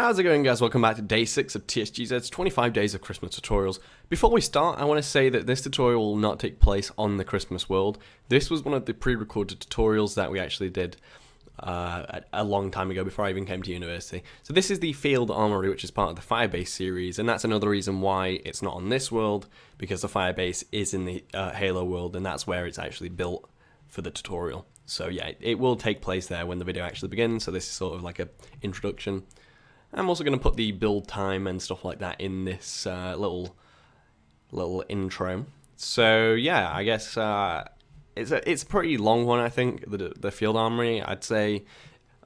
How's it going, guys? Welcome back to day 6 of TSGZ's 25 Days of Christmas Tutorials. Before we start, I want to say that this tutorial will not take place on the Christmas world. This was one of the pre-recorded tutorials that we actually did a long time ago before I even came to university. So this is the Field Armory, which is part of the Firebase series, and that's another reason why it's not on this world, because the Firebase is in the Halo world, and that's where it's actually built for the tutorial. So yeah, it will take place there when the video actually begins, so this is sort of like an introduction. I'm also going to put the build time and stuff like that in this little intro. So yeah, I guess it's a pretty long one. I think the Field Armory. I'd say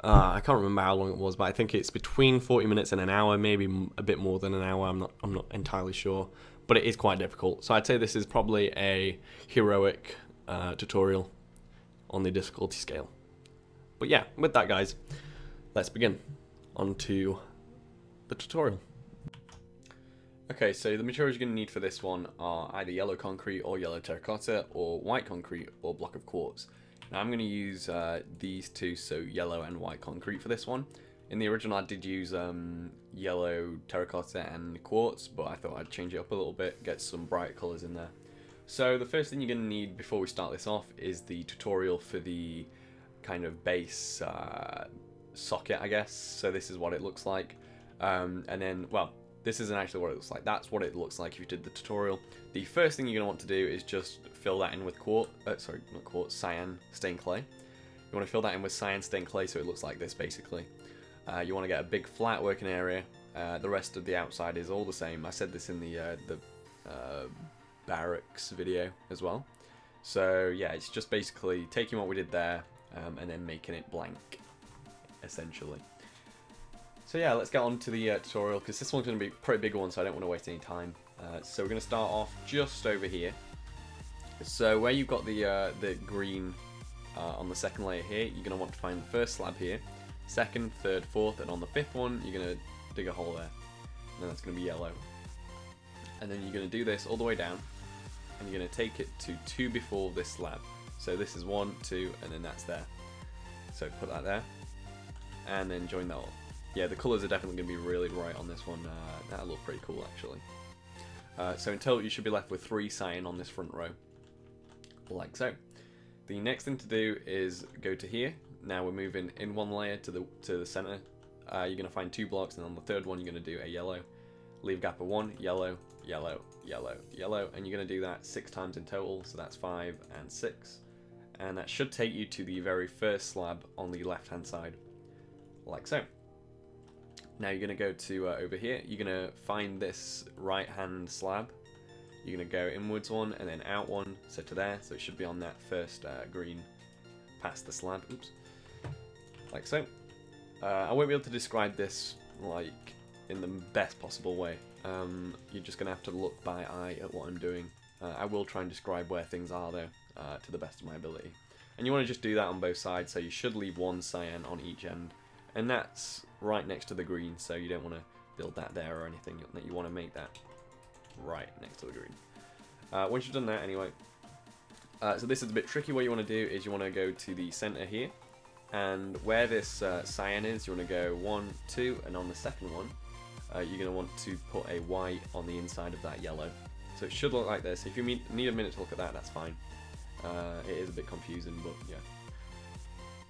I can't remember how long it was, but I think it's between 40 minutes and an hour, maybe a bit more than an hour. I'm not entirely sure, but it is quite difficult. So I'd say this is probably a heroic tutorial on the difficulty scale. But yeah, with that, guys, let's begin. On to the tutorial. Okay, so the materials you're going to need for this one are either yellow concrete or yellow terracotta, or white concrete or block of quartz. Now I'm going to use these two, so yellow and white concrete for this one. In the original I did use yellow terracotta and quartz, but I thought I'd change it up a little bit, get some bright colours in there. So the first thing you're going to need before we start this off is the tutorial for the kind of base socket, I guess. So this is what it looks like. And then, well, this isn't actually what it looks like. That's what it looks like if you did the tutorial. The first thing you're going to want to do is just fill that in with cyan stained clay. You want to fill that in with cyan stained clay so it looks like this, basically. You want to get a big flat working area. The rest of the outside is all the same. I said this in the Barracks video as well. So yeah, it's just basically taking what we did there and then making it blank, essentially. So yeah, let's get on to the tutorial, because this one's going to be a pretty big one, so I don't want to waste any time. So we're going to start off just over here. So where you've got the green on the second layer here, you're going to want to find the first slab here, second, third, fourth, and on the fifth one, you're going to dig a hole there. And then that's going to be yellow. And then you're going to do this all the way down, and you're going to take it to 2 before this slab. So this is 1, 2, and then that's there. So put that there, and then join that all. Yeah, the colours are definitely going to be really bright on this one. That'll look pretty cool, actually. So in total, you should be left with 3 cyan on this front row, like so. The next thing to do is go to here. Now we're moving in one layer to the centre. You're going to find 2 blocks, and on the third one, you're going to do a yellow. Leave a gap of 1, yellow, yellow, yellow, yellow, and you're going to do that 6 times in total. So that's 5 and 6, and that should take you to the very first slab on the left-hand side, like so. Now you're going to go to over here, you're going to find this right hand slab, you're going to go inwards one and then out one, so to there, so it should be on that first green past the slab, oops, like so. I won't be able to describe this like in the best possible way, you're just going to have to look by eye at what I'm doing. I will try and describe where things are though, to the best of my ability. And you want to just do that on both sides, so you should leave 1 cyan on each end. And that's right next to the green, so you don't want to build that there or anything. You want to make that right next to the green. Once you've done that, anyway, so this is a bit tricky. What you want to do is you want to go to the center here, and where this cyan is, you want to go 1, 2, and on the second one, you're going to want to put a white on the inside of that yellow. So it should look like this. If you need a minute to look at that, that's fine. It is a bit confusing, but yeah.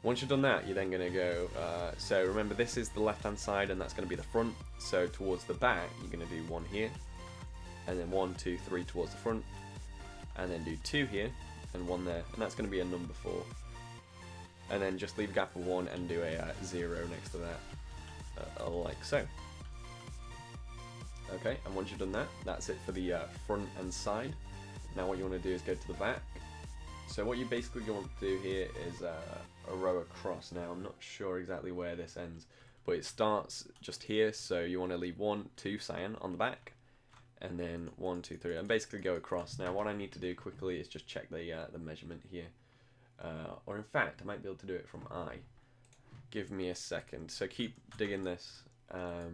Once you've done that, you're then going to go, so remember this is the left hand side and that's going to be the front, so towards the back you're going to do 1 here, and then 1, 2, 3 towards the front, and then do 2 here, and 1 there, and that's going to be a number 4. And then just leave a gap of 1 and do a 0 next to that, like so. Okay, and once you've done that, that's it for the front and side. Now what you want to do is go to the back. So what you basically want to do here is a row across. Now I'm not sure exactly where this ends, but it starts just here, so you want to leave 1, 2 cyan on the back, and then 1, 2, 3, and basically go across. Now what I need to do quickly is just check the measurement here, or in fact I might be able to do it from eye. Give me a second. So keep digging this. Now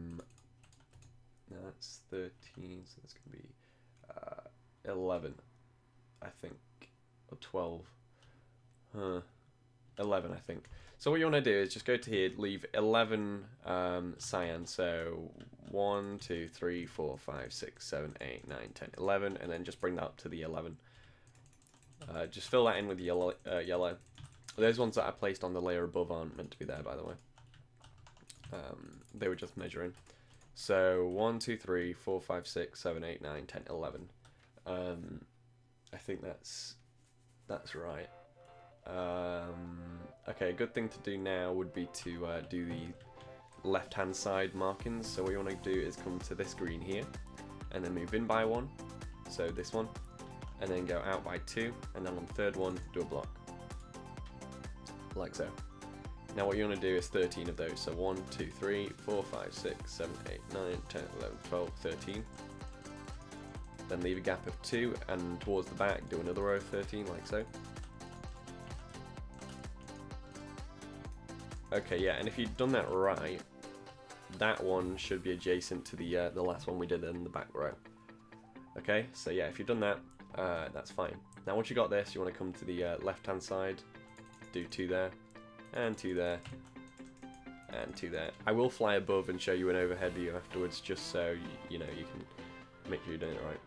that's 13, so that's going to be 11, I think. Or 12. 11, I think. So what you want to do is just go to here, leave 11 cyan, so 1, 2, 3, 4, 5, 6, 7, 8, 9, 10, 11, and then just bring that up to the 11. Just fill that in with yellow. Those ones that I placed on the layer above aren't meant to be there, by the way. They were just measuring. So 1, 2, 3, 4, 5, 6, 7, 8, 9, 10, 11. I think that's right. Okay, a good thing to do now would be to do the left-hand side markings. So what you want to do is come to this green here, and then move in by 1, so this one, and then go out by 2, and then on the third one, do a block. Like so. Now what you want to do is 13 of those, so 1, 2, 3, 4, 5, 6, 7, 8, 9, 10, 11, 12, 13. Then leave a gap of 2, and towards the back, do another row of 13, like so. Okay, yeah, and if you've done that right, that one should be adjacent to the last one we did in the back row. Okay, so yeah, if you've done that, that's fine. Now once you got this, you want to come to the left-hand side, do 2 there, and 2 there, and 2 there. I will fly above and show you an overhead view afterwards, just so you know you can make sure you're doing it right.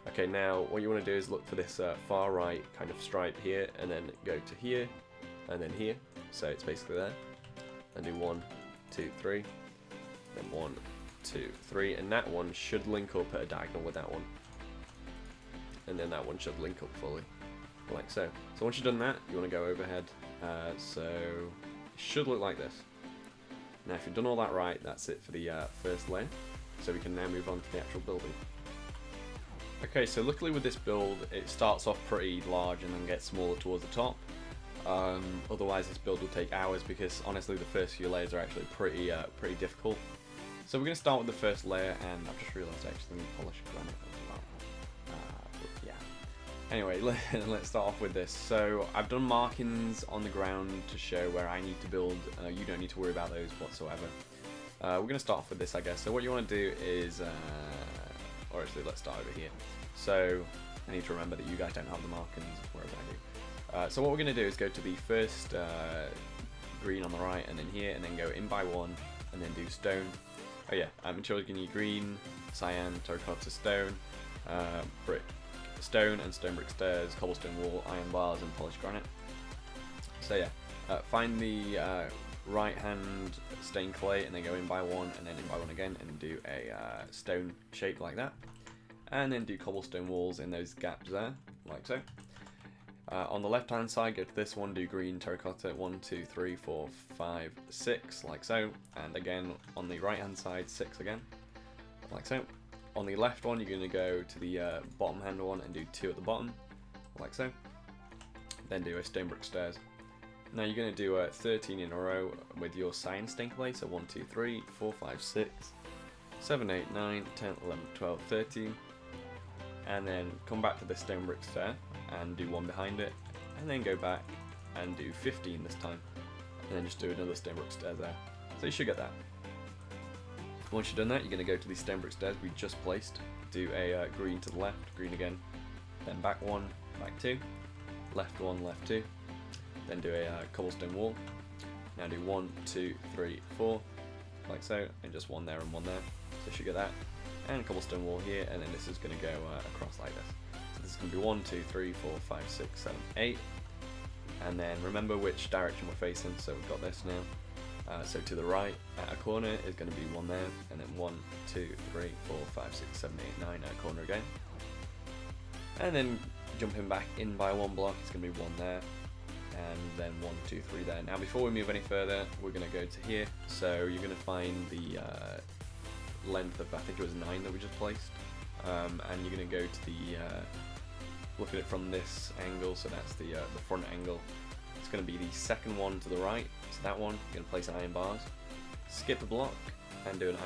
Okay, now what you want to do is look for this far right kind of stripe here, and then go to here, and then here. So it's basically there. And do 1, 2, 3, then 1, 2, 3, and that one should link up at a diagonal with that one. And then that one should link up fully, like so. So once you've done that, you want to go overhead. So it should look like this. Now if you've done all that right, that's it for the first layer. So we can now move on to the actual building. Okay, so luckily with this build, it starts off pretty large and then gets smaller towards the top. Otherwise this build will take hours, because honestly the first few layers are actually pretty difficult. So we're going to start with the first layer, and I've just realised I actually need to polish granite as well. Yeah. Anyway, let's start off with this. So I've done markings on the ground to show where I need to build. You don't need to worry about those whatsoever. We're going to start off with this, I guess. So what you want to do is, or actually let's start over here. So I need to remember that you guys don't have the markings wherever I do. So what we're going to do is go to the first green on the right, and then here, and then go in by 1, and then do stone. Oh yeah, I'm sure you can use green, cyan, terracotta, stone, brick, stone, and stone brick stairs, cobblestone wall, iron bars, and polished granite. So yeah, find the right hand stained clay, and then go in by 1, and then in by 1 again, and do a stone shape like that. And then do cobblestone walls in those gaps there, like so. On the left hand side, go to this one, do green terracotta, 1, 2, 3, 4, 5, 6, like so. And again, on the right hand side, 6 again, like so. On the left one, you're going to go to the bottom hand one and do 2 at the bottom, like so. Then do a stone brick stairs. Now you're going to do 13 in a row with your cyan stained clay, so 1, 2, 3, 4, 5, 6, 7, 8, 9, 10, 11, 12, 13. And then come back to the stone brick stair and do 1 behind it, and then go back and do 15 this time, and then just do another stone brick stairs there. So you should get that. Once you've done that, you're going to go to the stone brick stairs we just placed, do a green to the left, green again, then back 1, back 2, left 1, left 2, then do a cobblestone wall. Now do 1, 2, 3, 4, like so, and just 1 there and 1 there. So you should get that. And a cobblestone wall here, and then this is going to go across like this. So this is going to be 1, 2, 3, 4, 5, 6, 7, 8. And then remember which direction we're facing, so we've got this now. So to the right at a corner is going to be 1 there, and then 1, 2, 3, 4, 5, 6, 7, 8, 9 at a corner again. And then jumping back in by 1 block, it's going to be 1 there, and then 1, 2, 3 there. Now before we move any further, we're going to go to here. So you're going to find the length of, I think it was 9 that we just placed, and you're going to go to the look at it from this angle, so that's the front angle. It's going to be the second one to the right, so that one you're going to place iron bars, skip a block and do an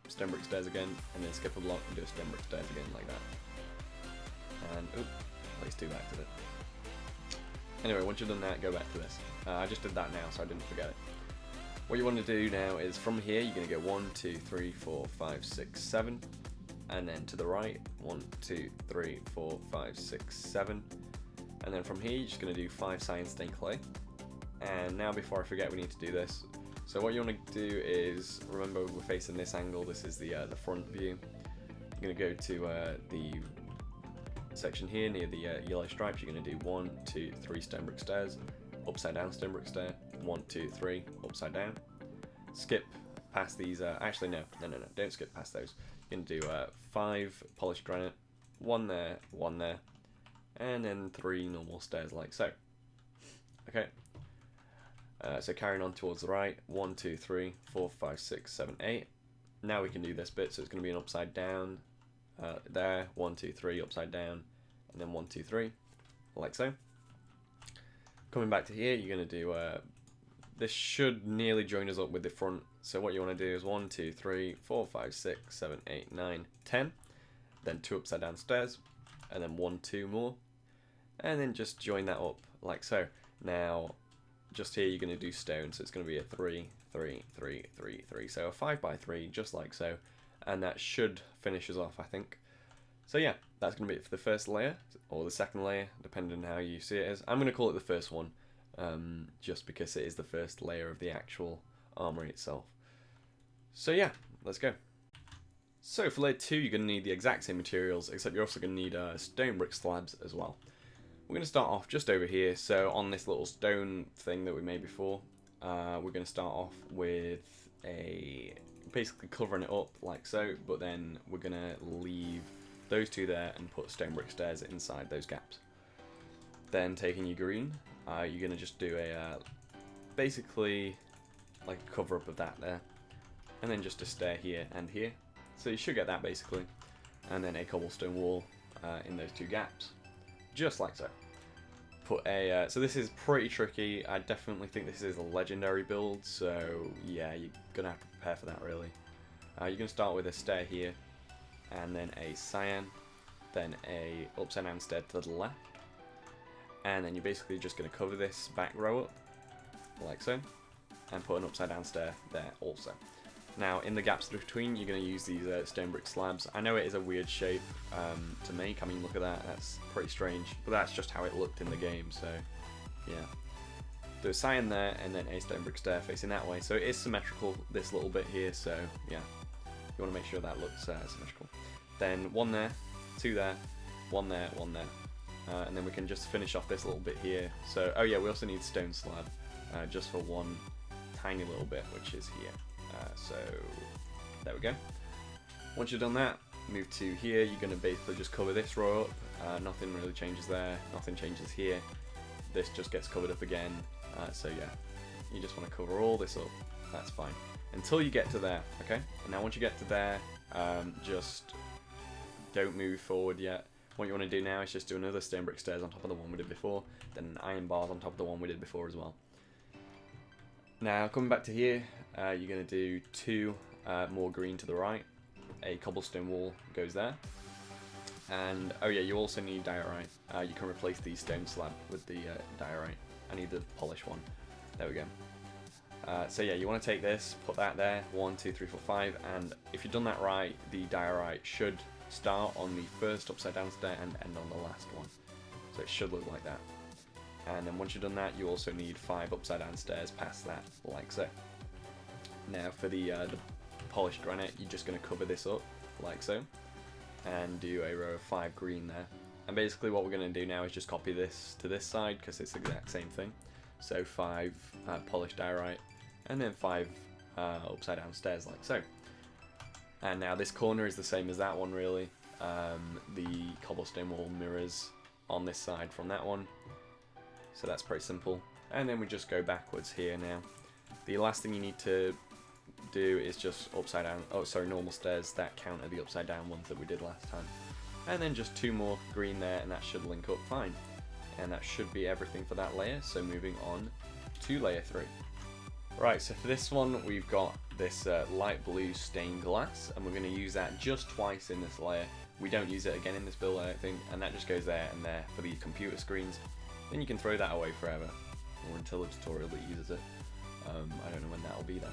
stone brick stairs again, and then skip a block and do a stone brick stairs again like that, and place 2 back to it. Anyway, once you've done that, go back to this. I just did that now, so I didn't forget it. What you want to do now is from here, you're going to go 1, 2, 3, 4, 5, 6, 7, and then to the right, 1, 2, 3, 4, 5, 6, 7, and then from here, you're just going to do 5 cyan stained clay, And now before I forget, we need to do this. So what you want to do is, remember we're facing this angle, this is the front view. You're going to go to the section here near the yellow stripes. You're going to do 1, 2, 3 stone brick stairs, upside down stone brick stair, 1, 2, 3, upside down. Skip past these, actually no, don't skip past those. You're going to do 5 polished granite, 1 there, 1 there, and then 3 normal stairs like so. Okay. So carrying on towards the right, 1, 2, 3, 4, 5, 6, 7, 8. Now we can do this bit, so it's going to be an upside down there, 1, 2, 3, upside down, and then 1, 2, 3, like so. Coming back to here, you're going to do, this should nearly join us up with the front. So what you want to do is 1, 2, 3, 4, 5, 6, 7, 8, 9, 10. Then 2 upside down stairs, and then 1, 2 more. And then just join that up like so. Now, just here you're going to do stone, so it's going to be a 3, 3, 3, 3, 3. So a 5 by 3, just like so. And that should finish us off, I think. So yeah, that's going to be it for the first layer, or the second layer, depending on how you see it as. I'm going to call it the first one, just because it is the first layer of the actual armory itself. So yeah, let's go. So for layer 2, you're going to need the exact same materials, except you're also going to need stone brick slabs as well. We're going to start off just over here. So on this little stone thing that we made before, we're going to start off with basically covering it up like so, but then we're going to leave those 2 there and put stone brick stairs inside those gaps. Then taking your green, you're going to just do basically like a cover up of that there, and then just a stair here and here. So you should get that basically, and then a cobblestone wall in those 2 gaps, just like so. Put so this is pretty tricky. I definitely think this is a legendary build, so yeah, you're gonna have to prepare for that really. You're gonna start with a stair here, and then a cyan, then a upside down stair to the left, and then you're basically just gonna cover this back row up, like so, and put an upside down stair there also. Now in the gaps between, you're going to use these stone brick slabs. I know it is a weird shape to make. I mean, look at that, that's pretty strange, but that's just how it looked in the game, so yeah. Do a cyan there, and then a stone brick stair facing that way, so it is symmetrical, this little bit here, so yeah, you want to make sure that looks symmetrical. Then 1 there, 2 there, 1 there, 1 there, and then we can just finish off this little bit here. So, oh yeah, we also need stone slab, just for 1 tiny little bit, which is here. So there we go. Once you've done that, move to here. You're going to basically just cover this row up. Nothing really changes there. Nothing changes here. This just gets covered up again. So yeah, you just want to cover all this up. That's fine until you get to there. Okay. And now once you get to there, just don't move forward yet. What you want to do now is just do another stone brick stairs on top of the one we did before, then iron bars on top of the one we did before as well. Now coming back to here, you're going to do 2 more green to the right, a cobblestone wall goes there, and oh yeah, you also need diorite. You can replace the stone slab with the diorite. I need the polished one. There we go. So yeah, you want to take this, put that there, 1, 2, 3, 4, 5, and if you've done that right, the diorite should start on the first upside down stair and end on the last one. So it should look like that. And then once you've done that, you also need 5 upside down stairs past that, like so. Now for the polished granite, you're just going to cover this up, like so, and do a row of 5 green there. And basically what we're going to do now is just copy this to this side, because it's the exact same thing. So 5 polished diorite, and then 5 upside down stairs, like so. And now this corner is the same as that one really. The cobblestone wall mirrors on this side from that one. So that's pretty simple. And then we just go backwards here now. The last thing you need to do is just upside down, normal stairs that counter the upside down ones that we did last time. And then just 2 more green there, and that should link up fine. And that should be everything for that layer. So moving on to layer 3. Right, so for this one we've got this light blue stained glass, and we're going to use that just twice in this layer. We don't use it again in this build, I don't think, and that just goes there and there for the computer screens. Then you can throw that away forever, or until a tutorial that uses it. I don't know when that will be though.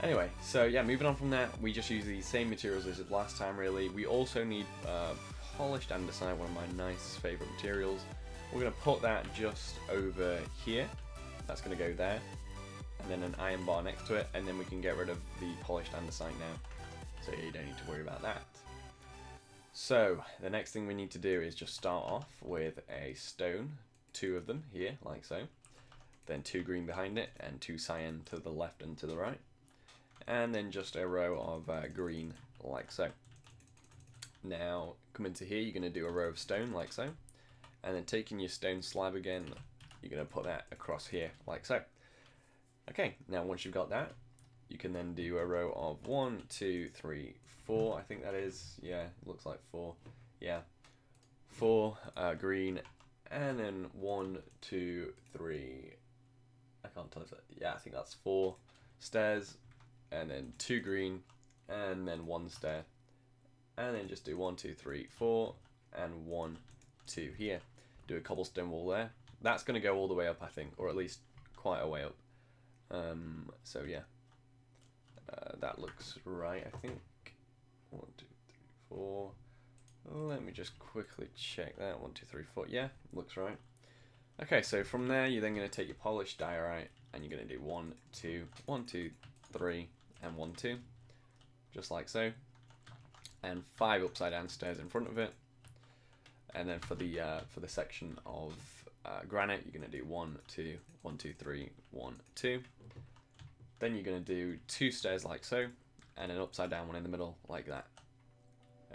Anyway, so yeah, moving on from that, we just use the same materials as last time really. We also need polished andesite, one of my nice favourite materials. We're going to put that just over here, That's going to go there, and then an iron bar next to it, and then we can get rid of the polished andesite now. So you don't need to worry about that. So the next thing we need to do is just start off with a stone, 2 of them here, like so. Then 2 green behind it, and 2 cyan to the left and to the right. And then just a row of green, like so. Now, come into here, you're going to do a row of stone, like so. And then taking your stone slab again, you're going to put that across here, like so. Okay, now once you've got that, you can then do a row of 1, 2, 3, 4, I think that is, yeah, looks like 4, yeah. 4 green, and then 1, 2, 3, I can't tell if that, yeah, I think that's 4 stairs, and then 2 green, and then 1 stair. And then just do 1, 2, 3, 4, and 1, 2 here. Do a cobblestone wall there. That's going to go all the way up, I think, or at least quite a way up. So yeah, that looks right, I think. 1, 2, 3, 4. Let me just quickly check that. 1, 2, 3, 4. Yeah, looks right. Okay, so from there, you're then going to take your polished diorite, and you're going to do 1, 2, 1, 2, 3, and 1, 2, just like so. And 5 upside down stairs in front of it. And then for the section of granite, you're going to do 1, 2, 1, 2, 3, 1, 2. Then you're going to do 2 stairs like so, and an upside down one in the middle like that.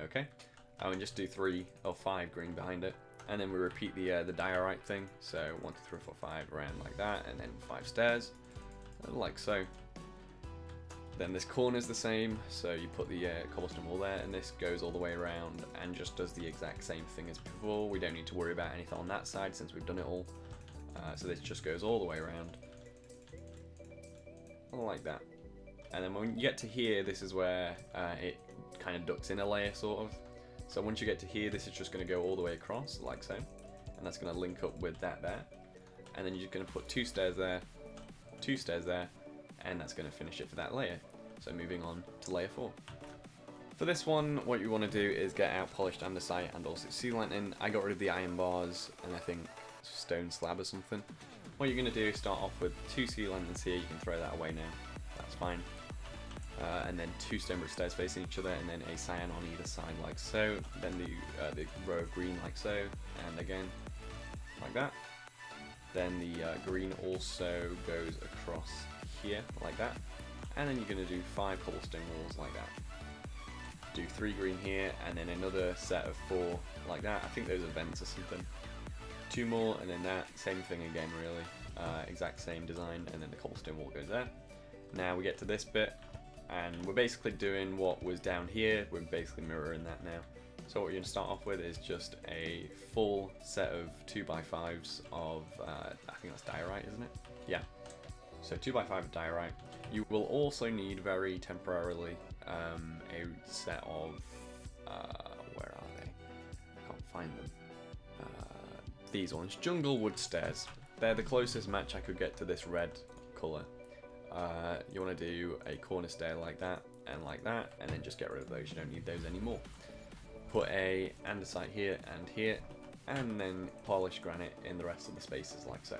Okay, and just do 3 or 5 green behind it, and then we repeat the diorite thing. So 1, 2, 3, 4, 5 around like that, and then 5 stairs like so. Then this corner is the same, so you put the cobblestone wall there, and this goes all the way around and just does the exact same thing as before. We don't need to worry about anything on that side since we've done it all. So this just goes all the way around, like that. And then when you get to here, this is where it kind of ducks in a layer, sort of. So once you get to here, this is just going to go all the way across, like so. And that's going to link up with that there. And then you're just going to put 2 stairs there, 2 stairs there, and that's going to finish it for that layer. So moving on to layer 4. For this one, what you want to do is get out polished andesite and also sealant in. I got rid of the iron bars and I think stone slab or something. What you're going to do is start off with 2 sealants here. You can throw that away now. That's fine. And then 2 stone brick stairs facing each other, and then a cyan on either side like so. Then the row of green like so, and again like that. Then the green also goes across here like that. And then you're going to do 5 cobblestone walls like that. Do 3 green here, and then another set of 4 like that. I think those are vents or something. 2 more, and then that, same thing again really. Exact same design, and then the cobblestone wall goes there. Now we get to this bit, and we're basically doing what was down here. We're basically mirroring that now. So what you're going to start off with is just a full set of 2x5s of, I think that's diorite, isn't it? Yeah. So 2x5 of diorite. You will also need very temporarily a set of, where are they? I can't find them. These ones, jungle wood stairs. They're the closest match I could get to this red colour. You want to do a corner stair like that, and then just get rid of those. You don't need those anymore. Put a andesite here, and then polish granite in the rest of the spaces like so.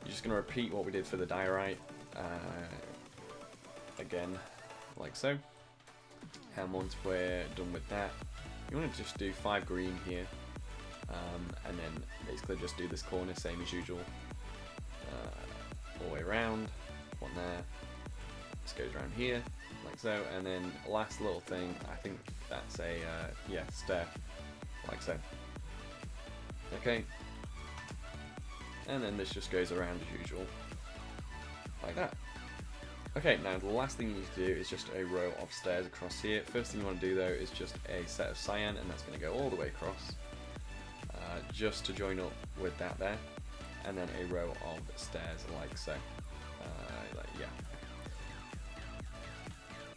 You're just going to repeat what we did for the diorite, again, like so. And once we're done with that, you want to just do 5 green here, and then basically just do this corner same as usual, all the way around. 1 there. This goes around here, like so, and then last little thing, I think that's a yeah, stair, like so. Okay. And then this just goes around as usual, like that. Okay, now the last thing you need to do is just a row of stairs across here. First thing you want to do though is just a set of cyan, and that's going to go all the way across, just to join up with that there. And then a row of stairs like so. Yeah.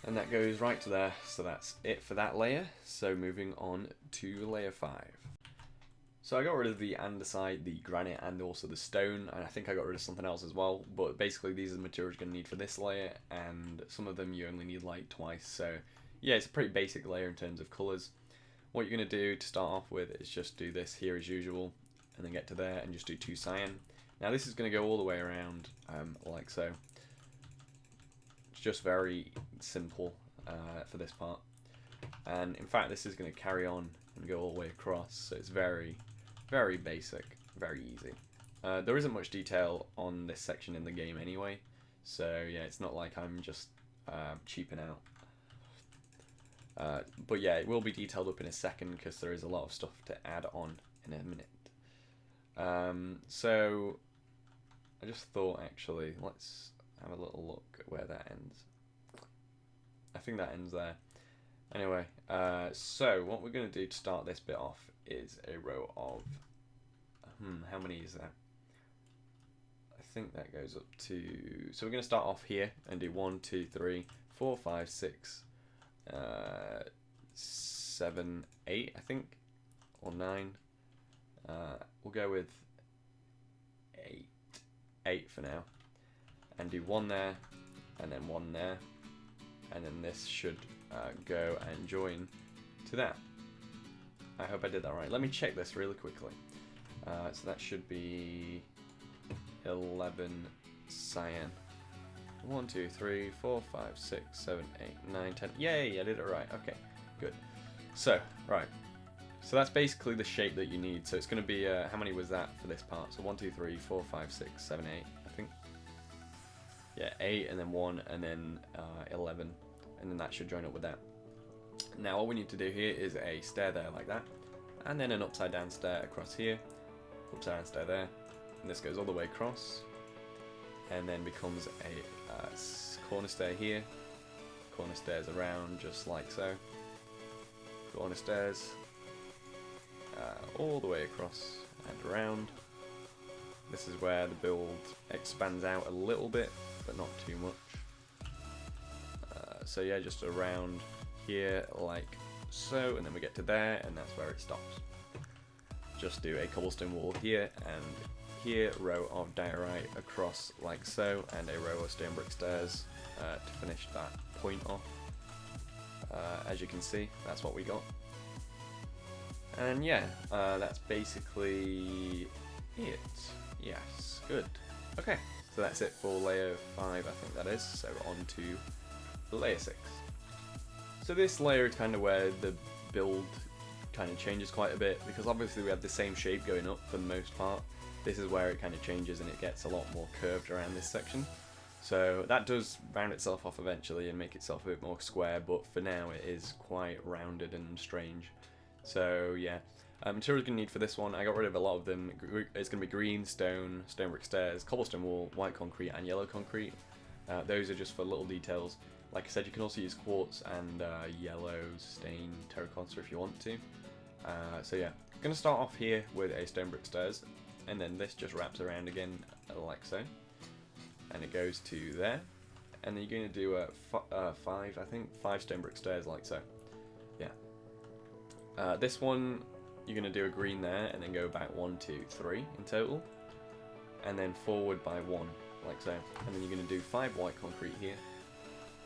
And that goes right to there, so that's it for that layer. So moving on to layer 5. So I got rid of the andesite, the granite, and also the stone, and I think I got rid of something else as well, but basically these are the materials you're going to need for this layer, and some of them you only need like twice, so yeah, it's a pretty basic layer in terms of colours. What you're going to do to start off with is just do this here as usual, and then get to there and just do 2 cyan. Now this is going to go all the way around, like so. It's just very simple for this part. And in fact, this is going to carry on and go all the way across, so it's very, very basic, very easy. There isn't much detail on this section in the game anyway, so yeah, it's not like I'm just cheaping out. But yeah, it will be detailed up in a second because there is a lot of stuff to add on in a minute. So I just thought, actually, let's have a little look at where that ends. I think that ends there. Anyway, so what we're going to do to start this bit off is a row of, how many is that? I think that goes up to, so we're going to start off here and do 1, 2, 3, 4, 5, 6, 7, 8, I think, or 9. We'll go with 8 for now, and do 1 there, and then 1 there, and then this should go and join to that. I hope I did that right. Let me check this really quickly. So that should be 11 cyan. 1, 2, 3, 4, 5, 6, 7, 8, 9, 10. Yay, I did it right. Okay, good. So, right. So that's basically the shape that you need. So it's going to be, how many was that for this part? So 1, 2, 3, 4, 5, 6, 7, 8, I think. Yeah, 8, and then 1, and then 11. And then that should join up with that. Now all we need to do here is a stair there like that, and then an upside down stair across here, upside down stair there, and this goes all the way across, and then becomes a corner stair here, corner stairs around just like so, corner stairs all the way across and around. This is where the build expands out a little bit, but not too much. So yeah, just around here like so, and then we get to there, and that's where it stops. Just do a cobblestone wall here and here, row of diorite across like so, and a row of stone brick stairs to finish that point off. As you can see, that's what we got. And yeah, that's basically it. Yes, good. Okay, so that's it for layer 5, I think that is. So on to layer 6. So this layer is kind of where the build kind of changes quite a bit, because obviously we have the same shape going up for the most part. This is where it kind of changes and it gets a lot more curved around this section. So that does round itself off eventually and make itself a bit more square, but for now it is quite rounded and strange. So yeah, materials you're going to need for this one, I got rid of a lot of them. It's going to be green, stone, stone brick stairs, cobblestone wall, white concrete and yellow concrete. Those are just for little details. Like I said, you can also use quartz and yellow stain terracotta if you want to. So yeah, I'm going to start off here with a stone brick stairs, and then this just wraps around again like so. And it goes to there. And then you're going to do 5 stone brick stairs like so. Yeah. This one, you're going to do a green there, and then go back 1, 2, 3 in total. And then forward by 1, like so. And then you're going to do 5 white concrete here.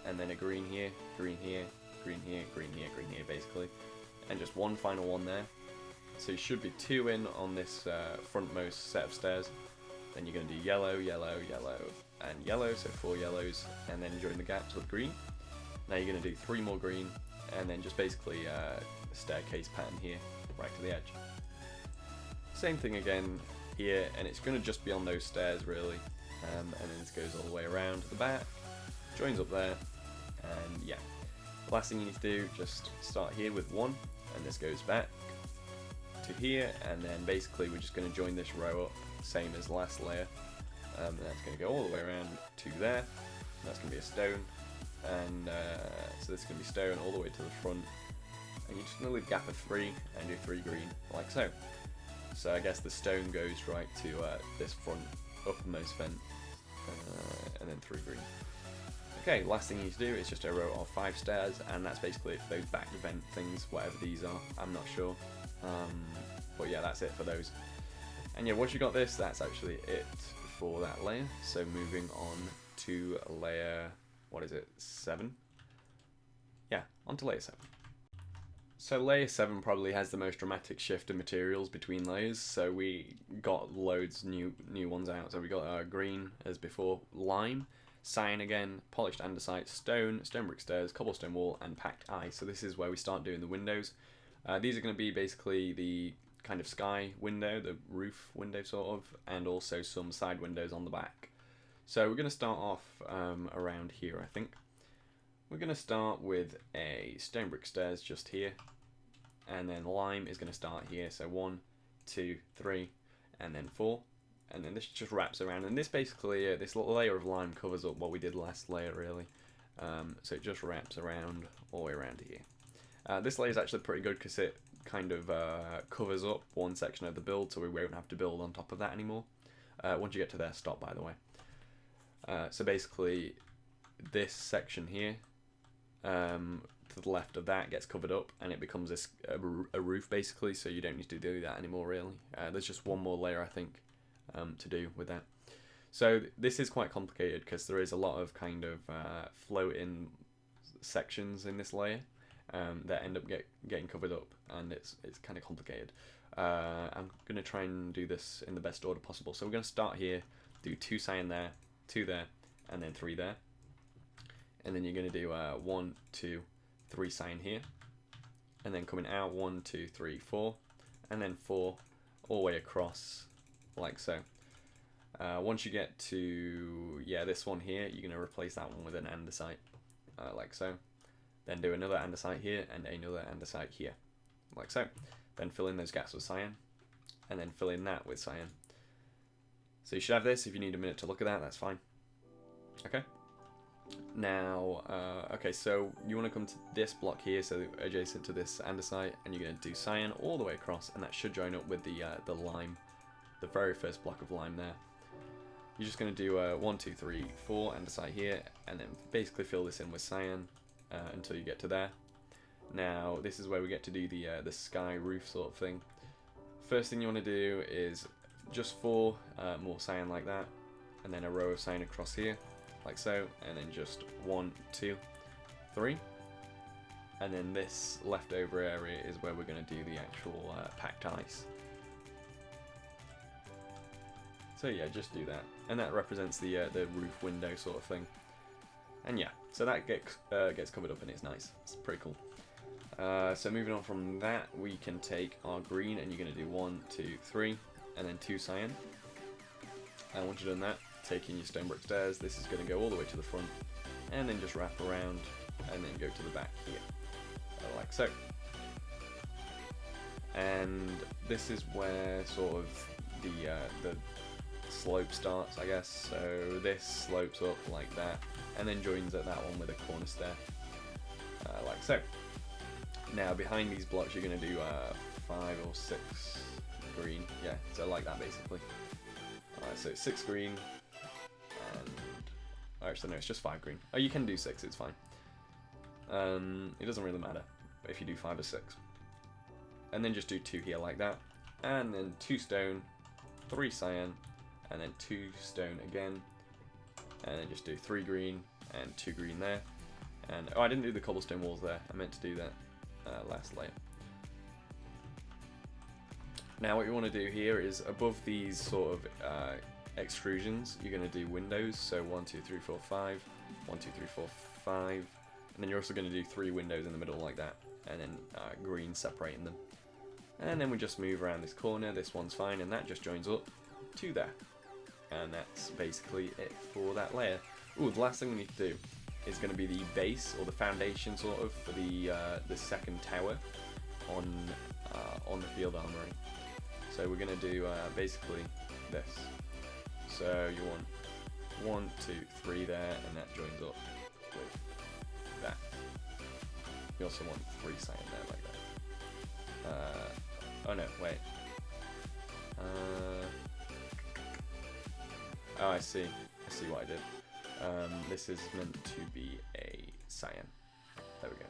And then a green here, green here, green here, green here, green here, basically. And just one final one there. So you should be 2 in on this frontmost set of stairs. Then you're going to do yellow, yellow, yellow, and yellow, so 4 yellows, and then join the gaps with green. Now you're going to do 3 more green, and then just basically a staircase pattern here, right to the edge. Same thing again here, and it's going to just be on those stairs really. And then this goes all the way around to the back, joins up there, and yeah. The last thing you need to do, just start here with 1, and this goes back to here, and then basically we're just going to join this row up, same as last layer. And that's going to go all the way around to there. That's going to be a stone, and so this is going to be stone all the way to the front. And you're just going to leave a gap of 3 and do 3 green, like so. So I guess the stone goes right to this front uppermost vent, and then 3 green. Okay, last thing you need to do is just a row of 5 stairs, and that's basically it for those back vent things, whatever these are, I'm not sure. But yeah, that's it for those. And yeah, once you got this, that's actually it for that layer. So moving on to layer, what is it, 7? Yeah, on to layer 7. So layer 7 probably has the most dramatic shift in materials between layers, so we got loads new ones out. So we got green as before, lime, cyan again, polished andesite, stone, stone brick stairs, cobblestone wall, and packed ice. So this is where we start doing the windows. These are going to be basically the kind of sky window, the roof window sort of, and also some side windows on the back. So we're going to start off around here, I think. We're going to start with a stone brick stairs just here, and then lime is going to start here. So 1, 2, 3, and then 4, and then this just wraps around. And this basically, this little layer of lime covers up what we did last layer really. So it just wraps around all the way around here. This layer is actually pretty good because it kind of covers up one section of the build, so we won't have to build on top of that anymore. Once you get to there, stop by the way. So basically, this section here, to the left of that gets covered up and it becomes a roof basically, so you don't need to do that anymore really. There's just one more layer I think to do with that. So this is quite complicated because there is a lot of kind of floating sections in this layer that end up getting covered up, and it's kind of complicated. I'm going to try and do this in the best order possible. So we're going to start here, do 2 cyan there, 2 there, and then 3 there. And then you're going to do 1, 2, 3 cyan here, and then coming out 1, 2, 3, 4, and then 4 all the way across like so. Once you get to this one here, you're going to replace that one with an andesite like so. Then do another andesite here and another andesite here like so. Then fill in those gaps with cyan, and then fill in that with cyan. So you should have this. If you need a minute to look at that, that's fine. Okay. Now, okay, so you want to come to this block here, so adjacent to this andesite, and you're going to do cyan all the way across, and that should join up with the lime, the very first block of lime there. You're just going to do 1, 2, 3, 4 andesite here, and then basically fill this in with cyan until you get to there. Now, this is where we get to do the sky roof sort of thing. First thing you want to do is just 4 more cyan like that, and then a row of cyan across here like so, and then just 1, 2, 3, and then this leftover area is where we're going to do the actual packed ice. So yeah, just do that, and that represents the roof window sort of thing. And yeah, so that gets covered up and it's nice. It's pretty cool. So moving on from that, we can take our green, and you're going to do 1, 2, 3, and then 2 cyan. And once you've done that, taking your stone brick stairs, this is going to go all the way to the front, and then just wrap around, and then go to the back here, like so. And this is where sort of the slope starts, I guess. So this slopes up like that, and then joins at that one with a corner stair, like so. Now behind these blocks, you're going to do 5 or 6 green, yeah, so like that basically. Alright, so 6 green, and actually no, it's just 5 green. Oh, you can do 6, it's fine. It doesn't really matter if you do 5 or 6. And then just do 2 here like that, and then 2 stone, 3 cyan, and then 2 stone again, and then just do 3 green and 2 green there. And oh, I didn't do the cobblestone walls there. I meant to do that last layer. Now what you want to do here is above these sort of extrusions, you're going to do windows. So 1, 2, 3, 4, 5, 1, 2, 3, 4, 5, and then you're also going to do 3 windows in the middle like that, and then green separating them. And then we just move around this corner. This one's fine, and that just joins up to there. And that's basically it for that layer. Ooh, the last thing we need to do is going to be the base, or the foundation sort of, for the second tower on the field armory. So we're going to do basically this. So you want 1, 2, 3 there, and that joins up with that. You also want 3 cyan there like that. Oh no, wait. Oh, I see what I did. This is meant to be a cyan. There we go.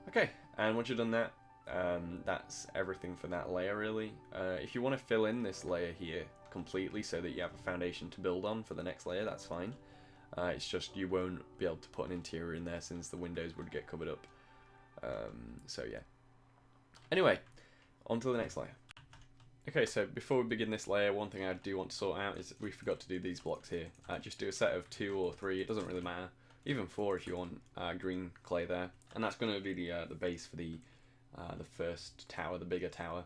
Okay, and once you've done that, that's everything for that layer really. If you want to fill in this layer here completely so that you have a foundation to build on for the next layer, that's fine. It's just you won't be able to put an interior in there since the windows would get covered up. So yeah. Anyway, on to the next layer. Okay, so before we begin this layer, one thing I do want to sort out is we forgot to do these blocks here. Just do a set of 2 or 3, it doesn't really matter. Even 4 if you want green clay there. And that's going to be the base for the first tower, the bigger tower.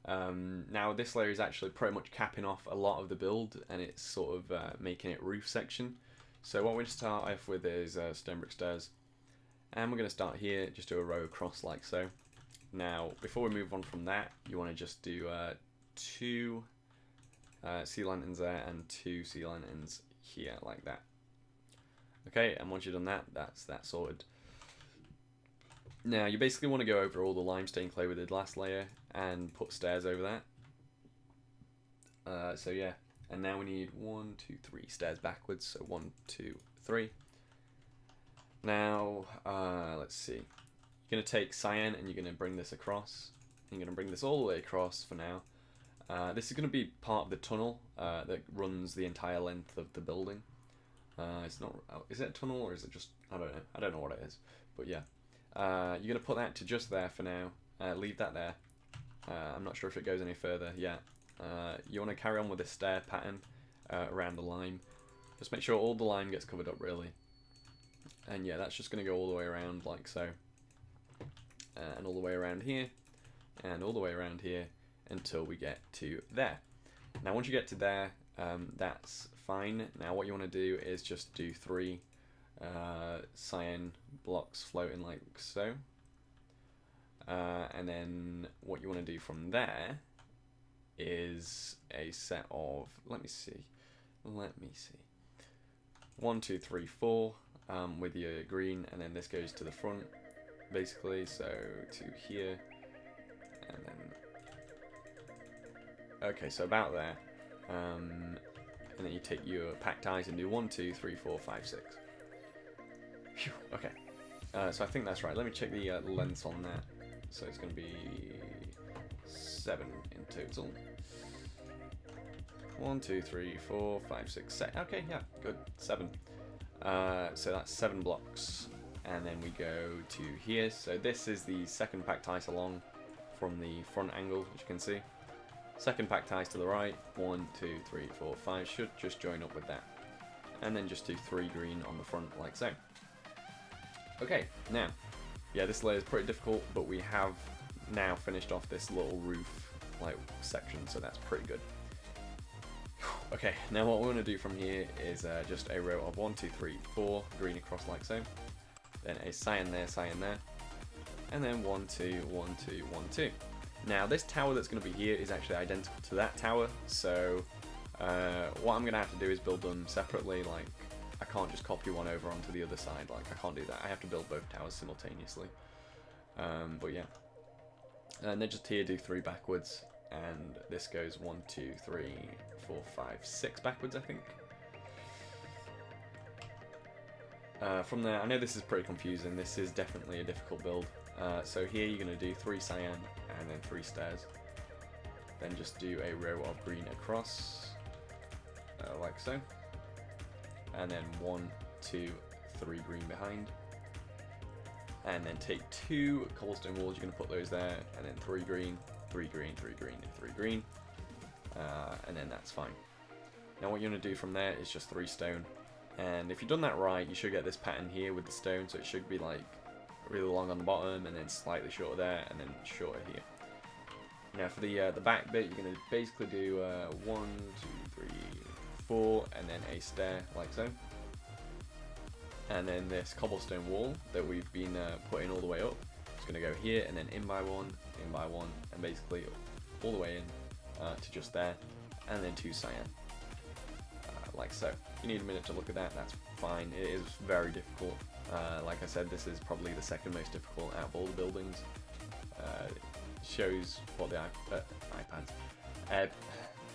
Now this layer is actually pretty much capping off a lot of the build, and it's sort of making it roof section. So what we're going to start off with is stone brick stairs. And we're going to start here, just do a row across like so. Now, before we move on from that, you want to just do 2 sea lanterns there and 2 sea lanterns here, like that. Okay, and once you've done that, that's that sorted. Now, you basically want to go over all the limestone clay we did last layer and put stairs over that. So yeah, and now we need 1, 2, 3 stairs backwards. So 1, 2, 3. Now, let's see. You're going to take cyan and you're going to bring this across. And you're going to bring this all the way across for now. This is going to be part of the tunnel that runs the entire length of the building. It's not. Is it a tunnel or is it just? I don't know. I don't know what it is. But yeah, you're going to put that to just there for now. Leave that there. I'm not sure if it goes any further yet. You want to carry on with this stair pattern around the lime. Just make sure all the lime gets covered up really. And yeah, that's just going to go all the way around like so. And all the way around here, and all the way around here, until we get to there. Now once you get to there, that's fine. Now what you want to do is just do 3 cyan blocks floating like so. And then what you want to do from there is a set of, let me see, 1, 2, 3, 4 with your green, and then this goes to the front. Basically, so to here, and then okay, so about there, and then you take your packed eyes and do 1, 2, 3, 4, 5, 6. Phew, okay, so I think that's right. Let me check the lengths on that. So it's going to be 7 in total. 1, 2, 3, 4, 5, 6, 7. Okay, yeah, good, 7. So that's 7 blocks. And then we go to here. So this is the second packed ice along from the front angle, as you can see. Second packed ice to the right. 1, 2, 3, 4, 5. Should just join up with that. And then just do 3 green on the front, like so. Okay, now, yeah, this layer is pretty difficult, but we have now finished off this little roof like section, so that's pretty good. Okay, now what we want to do from here is just a row of 1, 2, 3, 4 green across like so. Then a cyan there, and then 1, 2, 1, 2, 1, 2. Now this tower that's going to be here is actually identical to that tower, so what I'm going to have to do is build them separately. Like, I can't just copy one over onto the other side, like I can't do that. I have to build both towers simultaneously. But yeah, and then just here do 3 backwards, and this goes 1, 2, 3, 4, 5, 6 backwards, I think. From there, I know this is pretty confusing. This is definitely a difficult build. So here you're going to do 3 cyan and then 3 stairs. Then just do a row of green across, like so. And then 1, 2, 3 green behind. And then take 2 cobblestone walls, you're going to put those there, and then 3 green, 3 green, 3 green, and 3 green. And then that's fine. Now what you're going to do from there is just 3 stone. And if you've done that right, you should get this pattern here with the stone, so it should be like really long on the bottom, and then slightly shorter there, and then shorter here. Now for the back bit, you're going to basically do 1, 2, 3, 4, and then a stair, like so. And then this cobblestone wall that we've been putting all the way up, it's going to go here, and then in by one, and basically all the way in to just there, and then 2 cyan. Like so. You need a minute to look at that, that's fine. It is very difficult. Like I said, this is probably the second most difficult out of all the buildings. It shows what the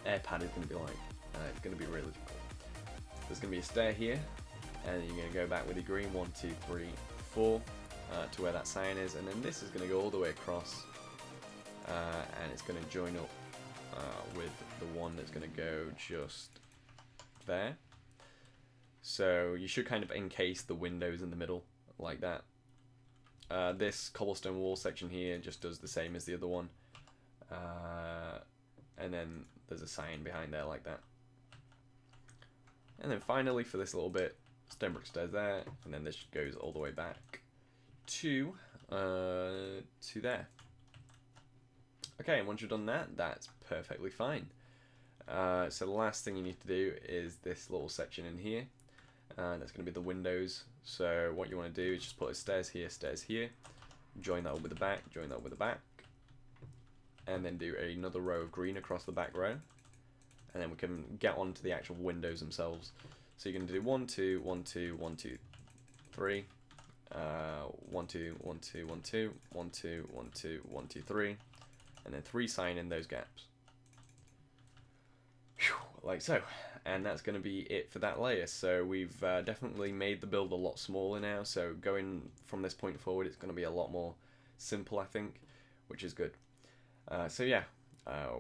AirPad is going to be like. It's going to be really difficult. There's going to be a stair here, and you're going to go back with your green 1, 2, 3, 4 to where that cyan is, and then this is going to go all the way across, and it's going to join up with the one that's going to go just there. So you should kind of encase the windows in the middle like that. This cobblestone wall section here just does the same as the other one. And then there's a sign behind there like that. And then finally for this little bit, Esterbrook stairs there, and then this goes all the way back to there. Okay, and once you've done that, that's perfectly fine. So the last thing you need to do is this little section in here. That's going to be the windows. So what you want to do is just put a stairs here, join that up with the back, join that up with the back, and then do another row of green across the back row, and then we can get on to the actual windows themselves. So you're going to do 1, 2, 1, 2, 1, 2, 3, 1, 2, 1, 2, 1, 2, 1, 2, 1, 2, 1, 2, 3, and then 3 sign in those gaps. Whew, like so. And that's going to be it for that layer. So we've definitely made the build a lot smaller now, so going from this point forward it's going to be a lot more simple, I think, which is good. So yeah,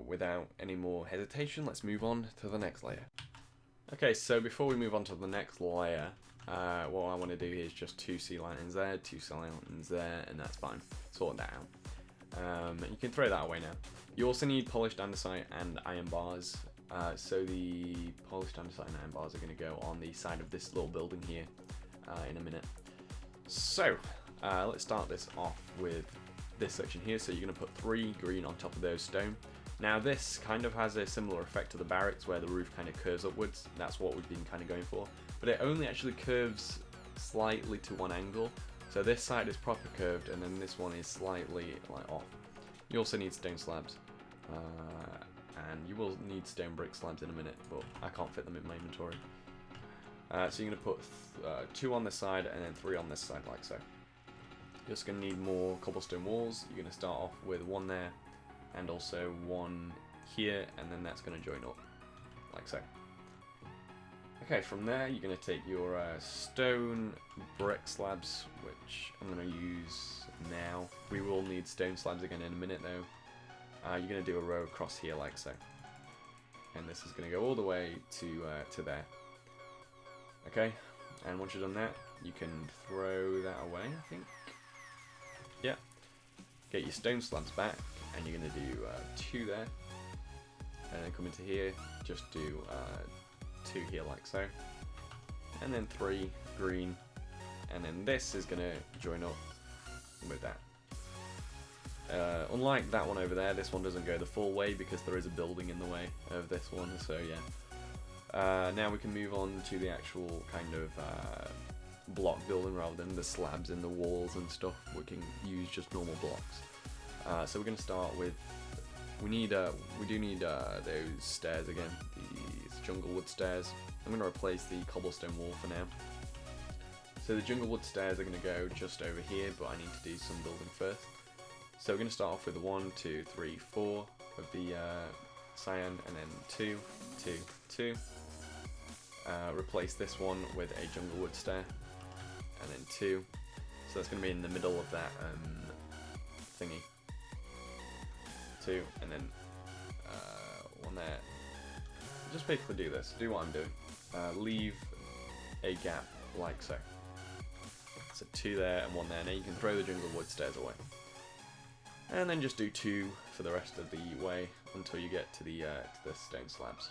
without any more hesitation, let's move on to the next layer. Okay, so before we move on to the next layer, what I want to do here is just 2 sea lanterns there, 2 sea lanterns there, and that's fine. Sort that out. You can throw that away now. You also need polished andesite and iron bars. So the polished andesite and iron bars are going to go on the side of this little building here in a minute. So let's start this off with this section here. So you're going to put 3 green on top of those stone. Now this kind of has a similar effect to the barracks where the roof kind of curves upwards. That's what we've been kind of going for. But it only actually curves slightly to one angle. So this side is proper curved and then this one is slightly like off. You also need stone slabs. And you will need stone brick slabs in a minute, but I can't fit them in my inventory. So you're going to put 2 on this side and then 3 on this side like so. You're just going to need more cobblestone walls. You're going to start off with 1 there and also 1 here, and then that's going to join up like so. Okay, from there you're going to take your stone brick slabs, which I'm going to use now. We will need stone slabs again in a minute though. You're going to do a row across here like so. And this is going to go all the way to there. Okay, and once you've done that, you can throw that away, I think. Yeah. Get your stone slabs back, and you're going to do 2 there. And then come into here, just do 2 here like so. And then 3 green. And then this is going to join up with that. Unlike that one over there, this one doesn't go the full way because there is a building in the way of this one, so yeah. Now we can move on to the actual kind of block building rather than the slabs in the walls and stuff. We can use just normal blocks. So we're going to start with, we do need those stairs again, these jungle wood stairs. I'm going to replace the cobblestone wall for now. So the jungle wood stairs are going to go just over here, but I need to do some building first. So we're going to start off with 1, 2, 3, 4 of the cyan, and then 2, 2, 2. Replace this one with a jungle wood stair, and then 2. So that's going to be in the middle of that thingy. 2, and then 1 there. Just basically do this. Do what I'm doing. Leave a gap like so. So 2 there and 1 there. Now you can throw the jungle wood stairs away. And then just do 2 for the rest of the way until you get to the stone slabs.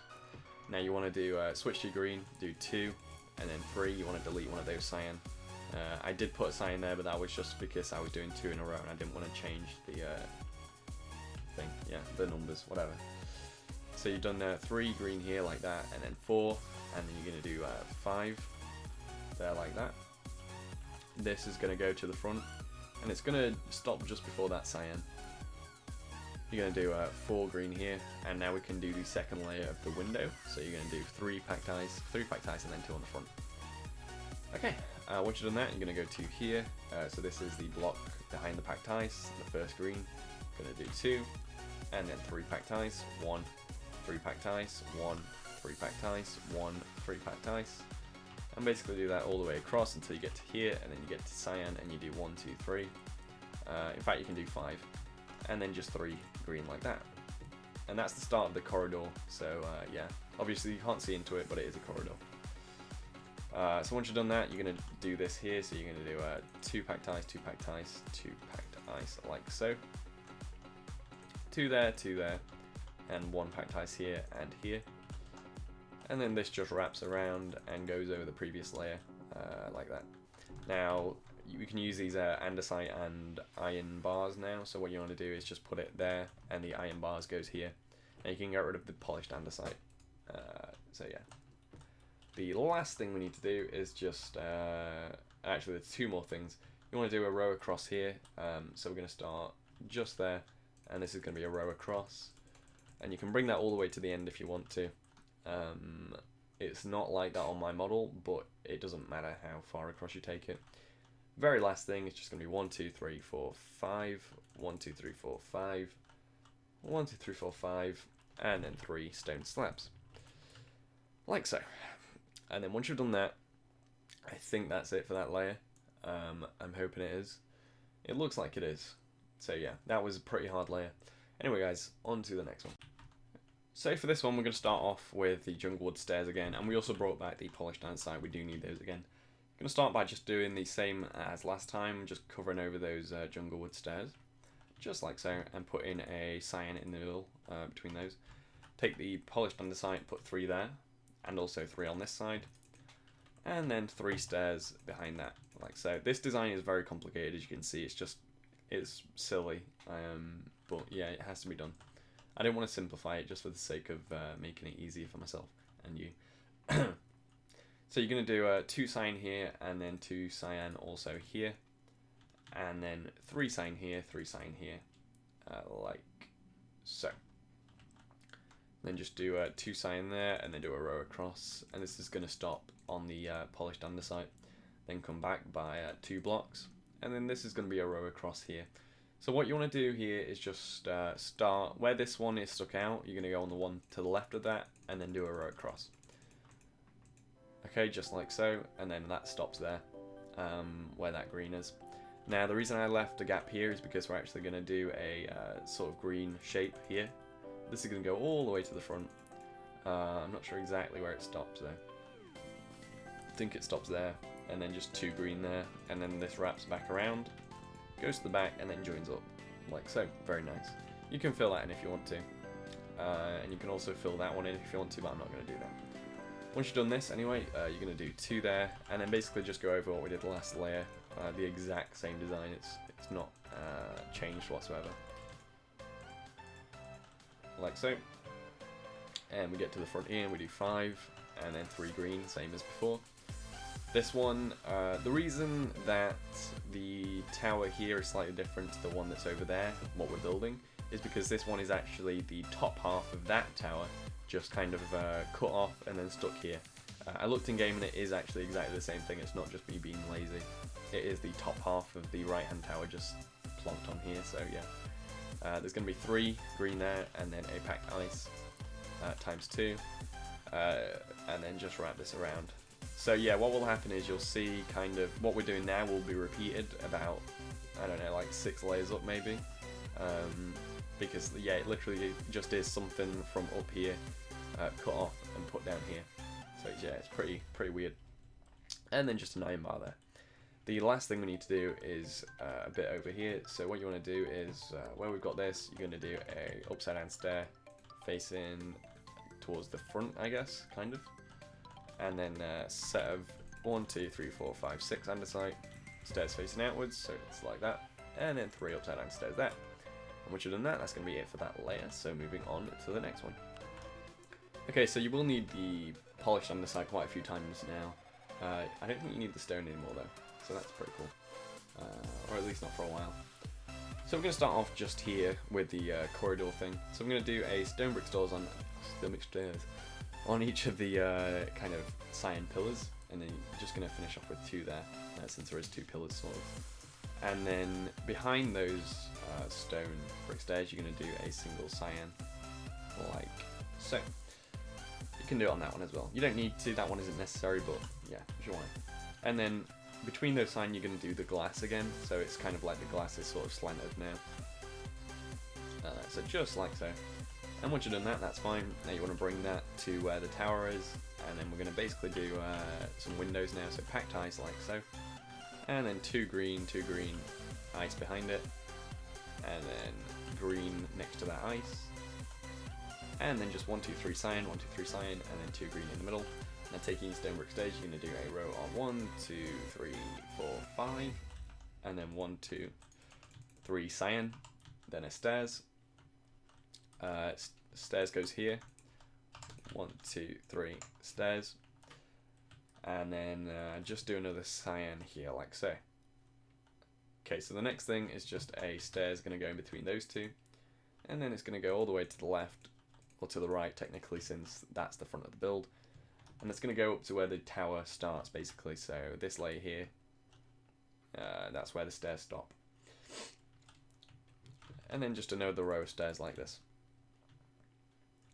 Now you want to do switch to green, do 2, and then 3. You want to delete one of those cyan. I did put a cyan there, but that was just because I was doing 2 in a row and I didn't want to change the thing. Yeah, the numbers, whatever. So you've done 3 green here like that, and then 4, and then you're going to do 5 there like that. This is going to go to the front. And it's going to stop just before that cyan. You're going to do 4 green here, and now we can do the second layer of the window. So you're going to do 3 packed ice, and then 2 on the front. Okay, once you've done that, you're going to go to here. So this is the block behind the packed ice, the first green. Going to do 2, and then 3 packed ice, 1, 3 packed ice, 1, 3 packed ice, 1, 3 packed ice. And basically do that all the way across until you get to here, and then you get to cyan, and you do 1, 2, 3. In fact, you can do 5, and then just 3 green like that. And that's the start of the corridor. So yeah, obviously you can't see into it, but it is a corridor. So once you've done that, you're going to do this here. So you're going to do 2 packed ice, 2 packed ice, 2 packed ice, like so. 2 there, and 1 packed ice here and here. And then this just wraps around and goes over the previous layer, like that. Now, you can use these andesite and iron bars now. So what you want to do is just put it there, and the iron bars goes here. And you can get rid of the polished andesite. So yeah. The last thing we need to do is just, actually there's 2 more things. You want to do a row across here, so we're going to start just there, and this is going to be a row across. And you can bring that all the way to the end if you want to. It's not like that on my model, but it doesn't matter how far across you take it. Very last thing is just going to be 1, 2, 3, 4, 5, 1, 2, 3, 4, 5, 1, 2, 3, 4, 5, and then 3 stone slabs. Like so. And then once you've done that, I think that's it for that layer. I'm hoping it is. It looks like it is. So yeah, that was a pretty hard layer. Anyway guys, on to the next one. So for this one, we're going to start off with the jungle wood stairs again, and we also brought back the polished andesite. We do need those again. I'm going to start by just doing the same as last time, just covering over those jungle wood stairs, just like so, and put in a cyan in the middle between those. Take the polished andesite, put 3 there, and also 3 on this side, and then 3 stairs behind that, like so. This design is very complicated, as you can see. It's silly, but yeah, it has to be done. I didn't want to simplify it just for the sake of making it easier for myself and you. So you're going to do 2 cyan here, and then 2 cyan also here, and then 3 cyan here, 3 cyan here, like so. Then just do 2 cyan there, and then do a row across, and this is going to stop on the polished andesite. Then come back by 2 blocks, and then this is going to be a row across here. So what you want to do here is just start where this one is stuck out. You're going to go on the one to the left of that, and then do a row across. Okay, just like so, and then that stops there, where that green is. Now the reason I left a gap here is because we're actually going to do a sort of green shape here. This is going to go all the way to the front. I'm not sure exactly where it stops though. I think it stops there, and then just 2 green there, and then this wraps back around, goes to the back, and then joins up, like so. Very nice. You can fill that in if you want to, and you can also fill that one in if you want to, but I'm not going to do that. Once you've done this anyway, you're going to do 2 there, and then basically just go over what we did the last layer, the exact same design. It's not changed whatsoever, like so. And we get to the front here, and we do 5, and then 3 green, same as before. This one, the reason that the tower here is slightly different to the one that's over there, what we're building, is because this one is actually the top half of that tower, just kind of cut off and then stuck here. I looked in game and it is actually exactly the same thing. It's not just me being lazy. It is the top half of the right hand tower just plonked on here, so yeah. There's going to be 3 green there, and then a packed ice times 2, and then just wrap this around. So yeah, what will happen is you'll see kind of what we're doing now will be repeated about, I don't know, like 6 layers up maybe, because yeah, it literally just is something from up here cut off and put down here. So yeah, it's pretty weird. And then just an iron bar there. The last thing we need to do is a bit over here. So what you want to do is where we've got this, you're going to do a upside down stair facing towards the front, I guess, kind of. And then a set of 1, 2, 3, 4, 5, 6 andesite stairs facing outwards, so it's like that. And then 3 upside down stairs there. And once you've done that, that's going to be it for that layer. So moving on to the next one. Okay, so you will need the polished andesite quite a few times now. I don't think you need the stone anymore though, so that's pretty cool. Or at least not for a while. So we're going to start off just here with the corridor thing. So I'm going to do a stone brick stairs on each of the kind of cyan pillars, and then you're just going to finish off with 2 there, since there is 2 pillars sort of. And then behind those stone brick stairs, you're going to do a single cyan, like so. You can do it on that one as well. You don't need to, that one isn't necessary, but yeah, if you want. And then between those cyan, you're going to do the glass again, so it's kind of like the glass is sort of slanted now. So just like so. And once you've done that, that's fine. Now you want to bring that to where the tower is, and then we're going to basically do some windows now, so packed ice like so. And then two green, ice behind it, and then green next to that ice. And then just 1, 2, 3 cyan, 1, 2, 3 cyan, and then 2 green in the middle. Now taking your stonebrick stage, you're going to do a row of 1, 2, 3, 4, 5, and then 1, 2, 3 cyan, then a stairs. Stairs goes here, 1, 2, 3 stairs, and then just do another cyan here like so. Okay, so the next thing is just a stairs going to go in between those two, and then it's going to go all the way to the left, or to the right technically, since that's the front of the build, and it's going to go up to where the tower starts basically, so this layer here, that's where the stairs stop. And then just another row of stairs like this.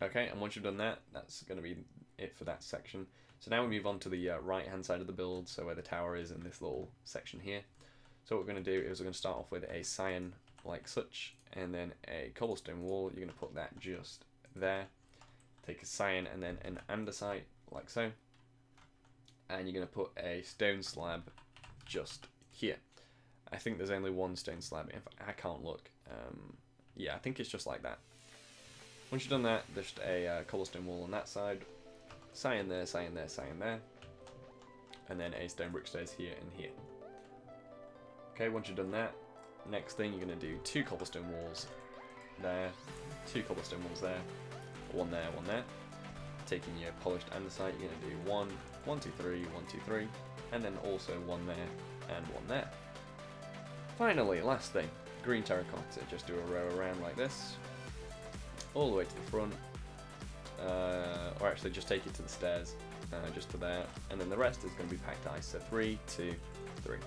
Okay, and once you've done that, that's going to be it for that section. So now we move on to the right hand side of the build, so where the tower is in this little section here. So what we're going to do is we're going to start off with a cyan like such, and then a cobblestone wall. You're going to put that just there. Take a cyan and then an andesite like so. And you're going to put a stone slab just here. I think there's only one stone slab. In fact, I can't look. Yeah, I think it's just like that. Once you've done that, just a cobblestone wall on that side, cyan there, cyan there, cyan there, and then a stone brick stairs here and here. Okay, once you've done that, next thing you're going to do 2 cobblestone walls there, 2 cobblestone walls there, 1 there, 1 there. Taking your polished andesite, you're going to do 1, 1, 2, 3, 1, 2, 3, and then also 1 there and 1 there. Finally, last thing, green terracotta. Just do a row around like this, all the way to the front, or actually just take it to the stairs, just to there, and then the rest is going to be packed ice, so 3, 2, 3,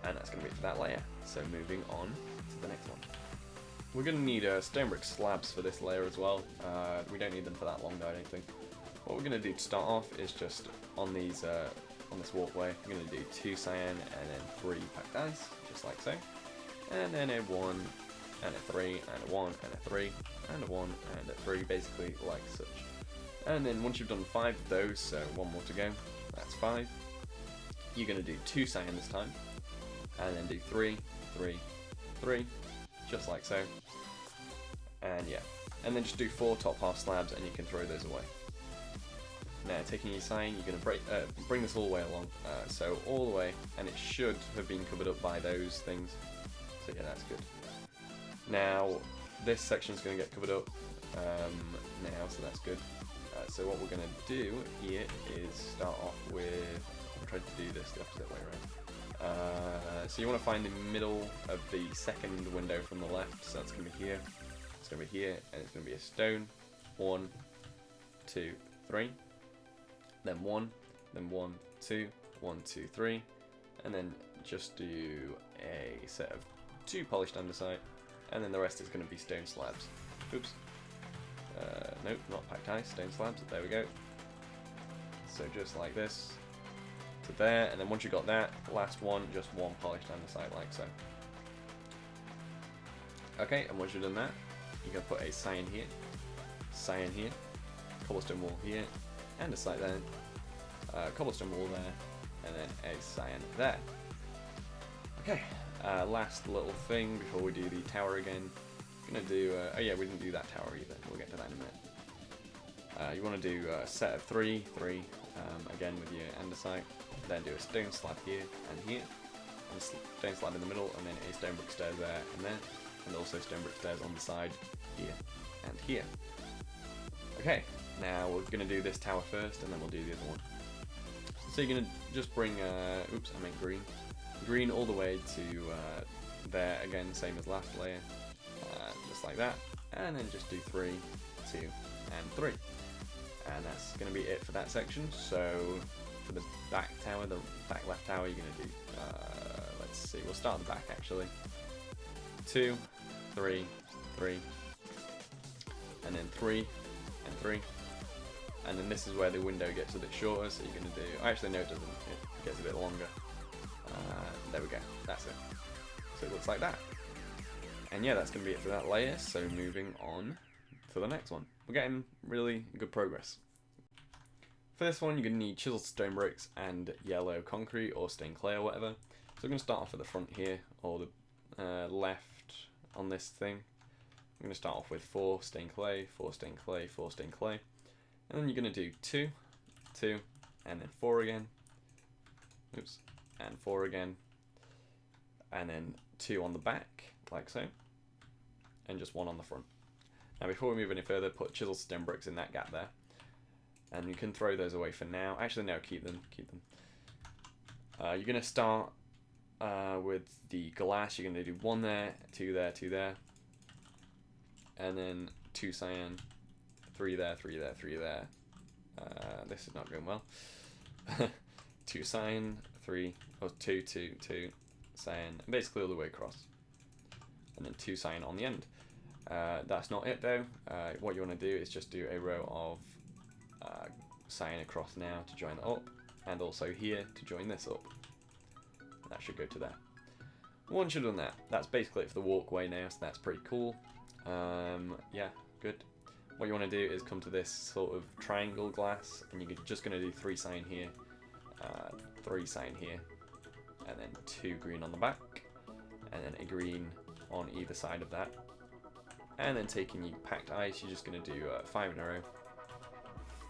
and that's going to be for that layer. So moving on to the next one. We're going to need stone brick slabs for this layer as well. We don't need them for that long though, I don't think. What we're going to do to start off is just on these, on this walkway, we're going to do 2 cyan and then 3 packed ice, just like so, and then a 1, and a 3, and a 1, and a 3, and a 1, and a 3, basically like such. And then once you've done 5 of those, so 1 more to go, that's 5, you're going to do 2 cyan this time, and then do 3, 3, 3, just like so, and yeah, and then just do 4 top half slabs and you can throw those away. Now taking your cyan, you're going to bring this all the way along, so all the way, and it should have been covered up by those things, so yeah, that's good. Now, this section is going to get covered up now, so that's good. So what we're going to do here is start off with, I'm trying to do this the opposite way around. So you want to find the middle of the second window from the left, so that's going to be here, it's going to be here, and it's going to be a stone, 1, 2, 3, then 1, then 1, 2, 1, 2, 3, and then just do a set of 2 polished andesite, and then the rest is going to be stone slabs. Oops. Nope, not packed ice, stone slabs. There we go. So just like this to there, and then once you got that, last one, just 1 polished andesite like so. Okay, and once you've done that, you're going to put a cyan here, cobblestone wall here, andesite there, cobblestone wall there, and then a cyan there. Okay. Last little thing before we do the tower again. Gonna do, oh yeah, we didn't do that tower either, we'll get to that in a minute. You want to do a set of 3, 3, again with your andesite, then do a stone slab here and here, and a stone slab in the middle, and then a stone brick stairs there and there, and also stone brick stairs on the side here and here. Okay, now we're gonna do this tower first, and then we'll do the other one. So you're gonna just bring, oops, I meant green. Green all the way to there, again, same as last layer, just like that, and then just do 3, 2, and 3, and that's going to be it for that section. So for the back tower, the back left tower, you're going to do, let's see, we'll start at the back actually, 2, 3, 3, and then 3, and 3, and then this is where the window gets a bit shorter, so you're going to do, actually no it doesn't, it gets a bit longer. There we go, that's it. So it looks like that. And yeah, that's going to be it for that layer, so moving on to for the next one. We're getting really good progress. For this one, you're going to need chiseled stone bricks and yellow concrete or stained clay or whatever. So we're going to start off at the front here, or the left on this thing. I'm going to start off with 4 stained clay, 4 stained clay, 4 stained clay. And then you're going to do 2, 2, and then 4 again. Oops, and 4 again. And then 2 on the back, like so. And just 1 on the front. Now before we move any further, put chiseled stone bricks in that gap there. And you can throw those away for now. Actually, no, keep them. You're going to start with the glass. You're going to do 1 there, 2 there, 2 there. And then 2 cyan, 3 there, 3 there, 3 there. This is not going well. 2 cyan, 3, or 2, 2, 2, cyan, basically all the way across. And then 2 cyan on the end. That's not it though. What you want to do is just do a row of cyan across now to join that up, and also here to join this up. That should go to there. Once you've done that, that's basically it for the walkway now, so that's pretty cool. Yeah, good. What you want to do is come to this sort of triangle glass, and you're just going to do 3 cyan here, 3 cyan here, and then 2 green on the back, and then a green on either side of that. And then taking your packed ice, you're just going to do 5 in a row,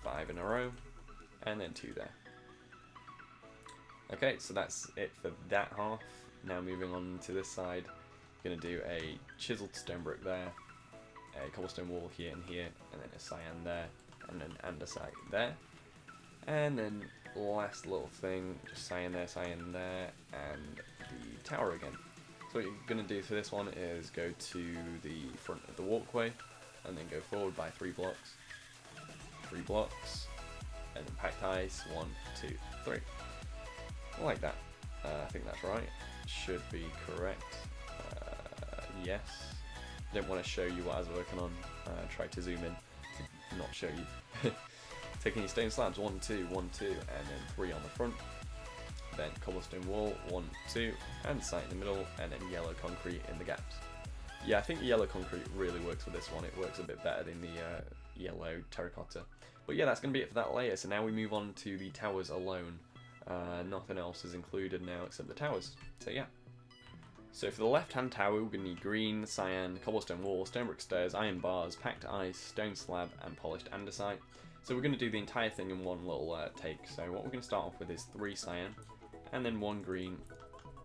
5 in a row, and then 2 there. Okay, so that's it for that half. Now moving on to this side, you're going to do a chiseled stone brick there, a cobblestone wall here and here, and then a cyan there, and an andesite there. And then last little thing, just cyan there, and the tower again. So what you're going to do for this one is go to the front of the walkway, and then go forward by 3 blocks, 3 blocks, and then packed ice, 1, 2, 3. Like that. I think that's right. Should be correct. Yes. Don't want to show you what I was working on. Try to zoom in to not show you. Taking your stone slabs, 1, 2, 1, 2, and then 3 on the front. Then cobblestone wall, 1, 2, and site in the middle, and then yellow concrete in the gaps. Yeah, I think the yellow concrete really works with this one. It works a bit better than the yellow terracotta. But yeah, that's going to be it for that layer. So now we move on to the towers alone. Nothing else is included now except the towers. So yeah. So for the left-hand tower, we're going to need green, cyan, cobblestone wall, stone brick stairs, iron bars, packed ice, stone slab, and polished andesite. So we're going to do the entire thing in one little take. So what we're going to start off with is 3 cyan, and then 1 green,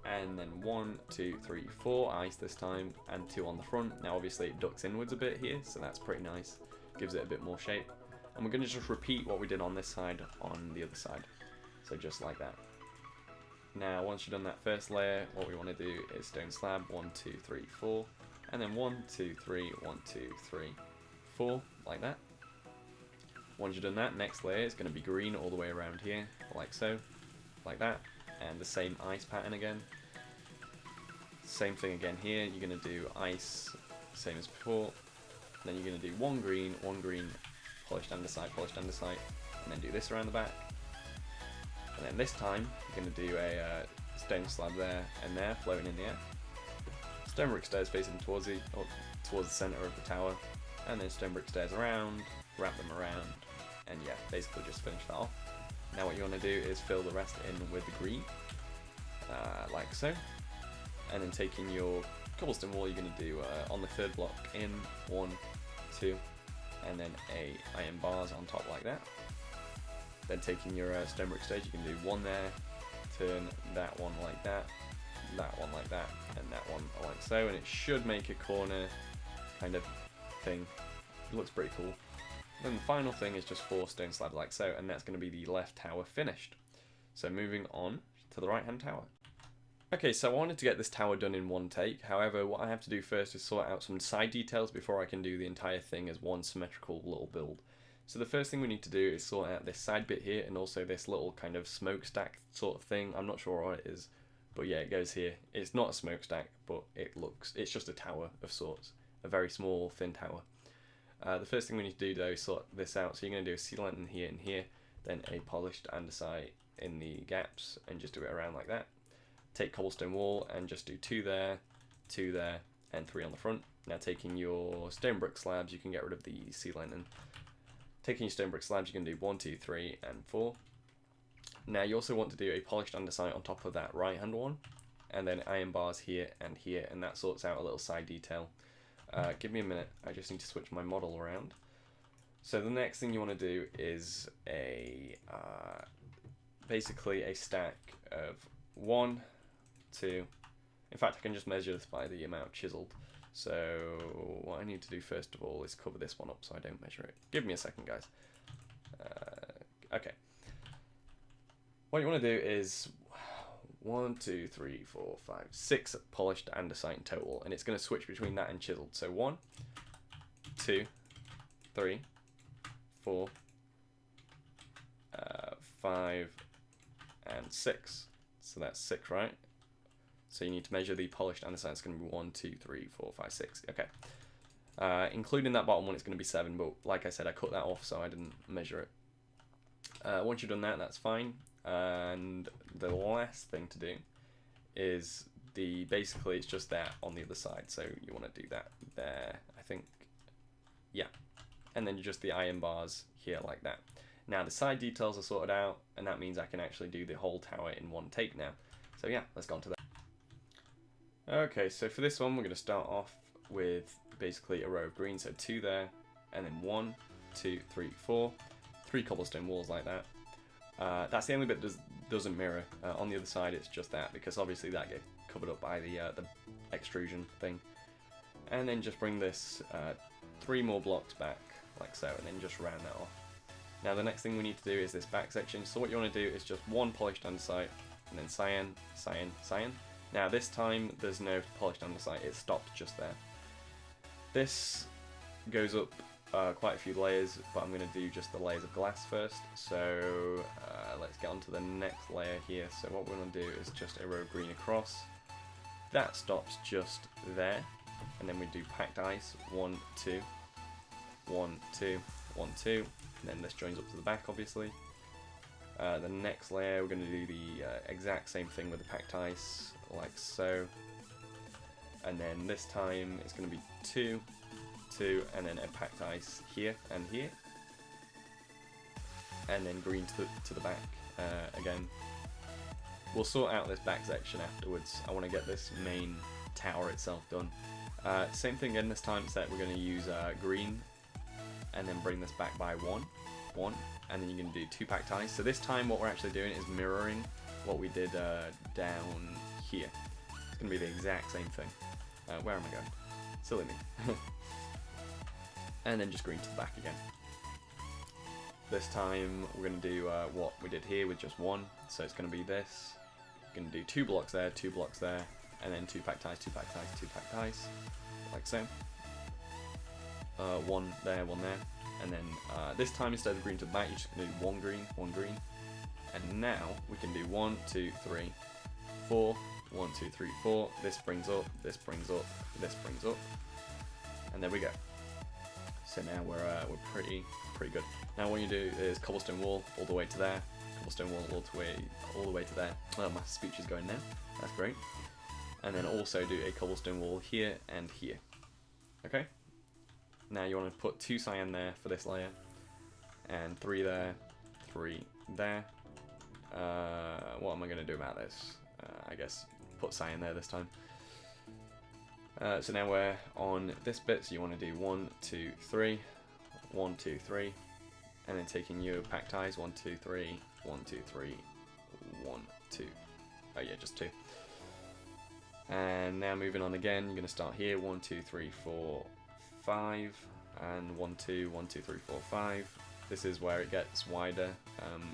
and then 1, 2, 3, 4 ice this time, and 2 on the front. Now obviously it ducks inwards a bit here, so that's pretty nice. Gives it a bit more shape. And we're going to just repeat what we did on this side on the other side. So just like that. Now once you've done that first layer, what we want to do is stone slab, 1, 2, 3, 4, and then 1, 2, 3, 1, 2, 3, 4, like that. Once you've done that, next layer is going to be green all the way around here, like so, like that, and the same ice pattern again. Same thing again here, you're going to do ice, same as before, then you're going to do 1 green, polished andesite, and then do this around the back. And then this time, you're going to do a stone slab there and there, floating in the air. Stone brick stairs facing towards the centre of the tower, and then stone brick stairs around, wrap them around, and yeah, basically just finish that off. Now what you want to do is fill the rest in with the green, like so. And then taking your cobblestone wall, you're going to do on the 3rd block in 1, 2, and then a iron bars on top like that. Then taking your stone brick stage, you can do 1 there, turn that one like that one like that, and that one like so, and it should make a corner kind of thing. It looks pretty cool. Then the final thing is just 4 stone slabs like so, and that's going to be the left tower finished. So moving on to the right hand tower. Okay, so I wanted to get this tower done in one take. However, what I have to do first is sort out some side details before I can do the entire thing as one symmetrical little build. So the first thing we need to do is sort out this side bit here, and also this little kind of smokestack sort of thing. I'm not sure what it is, but yeah, it goes here. It's not a smokestack, but it's just a tower of sorts. A very small, thin tower. The first thing we need to do though is sort this out. So you're going to do a sealant in here and here, then a polished andesite in the gaps, and just do it around like that. Take cobblestone wall and just do 2 there, and 3 on the front. Now taking your stone brick slabs, you can get rid of the ceiling, and taking your stone brick slabs, you can do 1, 2, 3, and 4. Now you also want to do a polished andesite on top of that right hand one, and then iron bars here, and that sorts out a little side detail. Give me a minute, I just need to switch my model around. So the next thing you want to do is basically a stack of 1, 2, in fact I can just measure this by the amount chiseled. So what I need to do first of all is cover this one up so I don't measure it. Give me a second, guys. Okay. What you want to do is 1, 2, 3, 4, 5, 6 polished andesite in total, and it's going to switch between that and chiseled. So 1, 2, 3, 4, 5, and 6. So that's 6, right? So you need to measure the polished andesite. It's going to be 1, 2, 3, 4, 5, 6. Okay. Including that bottom one, it's going to be 7, but like I said, I cut that off so I didn't measure it. Once you've done that, that's fine. And the last thing to do is basically it's just that on the other side. So you want to do that there, I think. Yeah. And then just the iron bars here like that. Now the side details are sorted out, and that means I can actually do the whole tower in one take now. So yeah, let's go on to that. Okay, so for this one we're going to start off with basically a row of green, so 2 there, and then 1, 2, 3, 4, 3 cobblestone walls like that. That's the only bit that doesn't mirror. On the other side it's just that, because obviously that gets covered up by the extrusion thing. And then just bring this 3 more blocks back like so, and then just round that off. Now the next thing we need to do is this back section. So what you want to do is just 1 polished andesite, and then cyan, cyan, cyan. Now this time there's no polished andesite, it stopped just there. This goes up quite a few layers, but I'm going to do just the layers of glass first. So let's get on to the next layer here. So what we're going to do is just a row of green across. That stops just there, and then we do packed ice, 1, 2, 1, 2, 1, 2, and then this joins up to the back obviously. The next layer we're going to do the exact same thing with the packed ice, like so. And then this time it's going to be 2, 2, and then a packed ice here and here. And then green to the back again. We'll sort out this back section afterwards. I want to get this main tower itself done. Same thing again this time, except we're going to use green and then bring this back by 1, and then you're going to do 2 packed ice. So this time what we're actually doing is mirroring what we did down here. It's going to be the exact same thing. Where am I going? Silly me. And then just green to the back again. This time we're going to do what we did here with just 1. So it's going to be this. We're going to do 2 blocks there, 2 blocks there, and then 2 packed ice, 2 packed ice, 2 packed ice, like so. 1 there, 1 there. And then this time instead of green to the back, you're just going to do 1 green, 1 green. And now we can do 1, 2, 3, 4, 1, 2, 3, 4. This brings up, this brings up, this brings up. And there we go. So now we're pretty good. Now what you do is cobblestone wall all the way to there, cobblestone wall all the way to there. Oh, my speech is going now. That's great. And then also do a cobblestone wall here and here. Okay. Now you want to put 2 cyan there for this layer, and 3 there, 3 there. What am I going to do about this? I guess put cyan there this time. So now we're on this bit, so you want to do 1, 2, 3, 1, 2, 3, and then taking your packed ice, 1, 2, 3, 1, 2, 3, 1, 2. Oh yeah, just 2. And now moving on again, you're going to start here, 1, 2, 3, 4, 5, and 1, 2, 1, 2, 3, 4, 5. This is where it gets wider,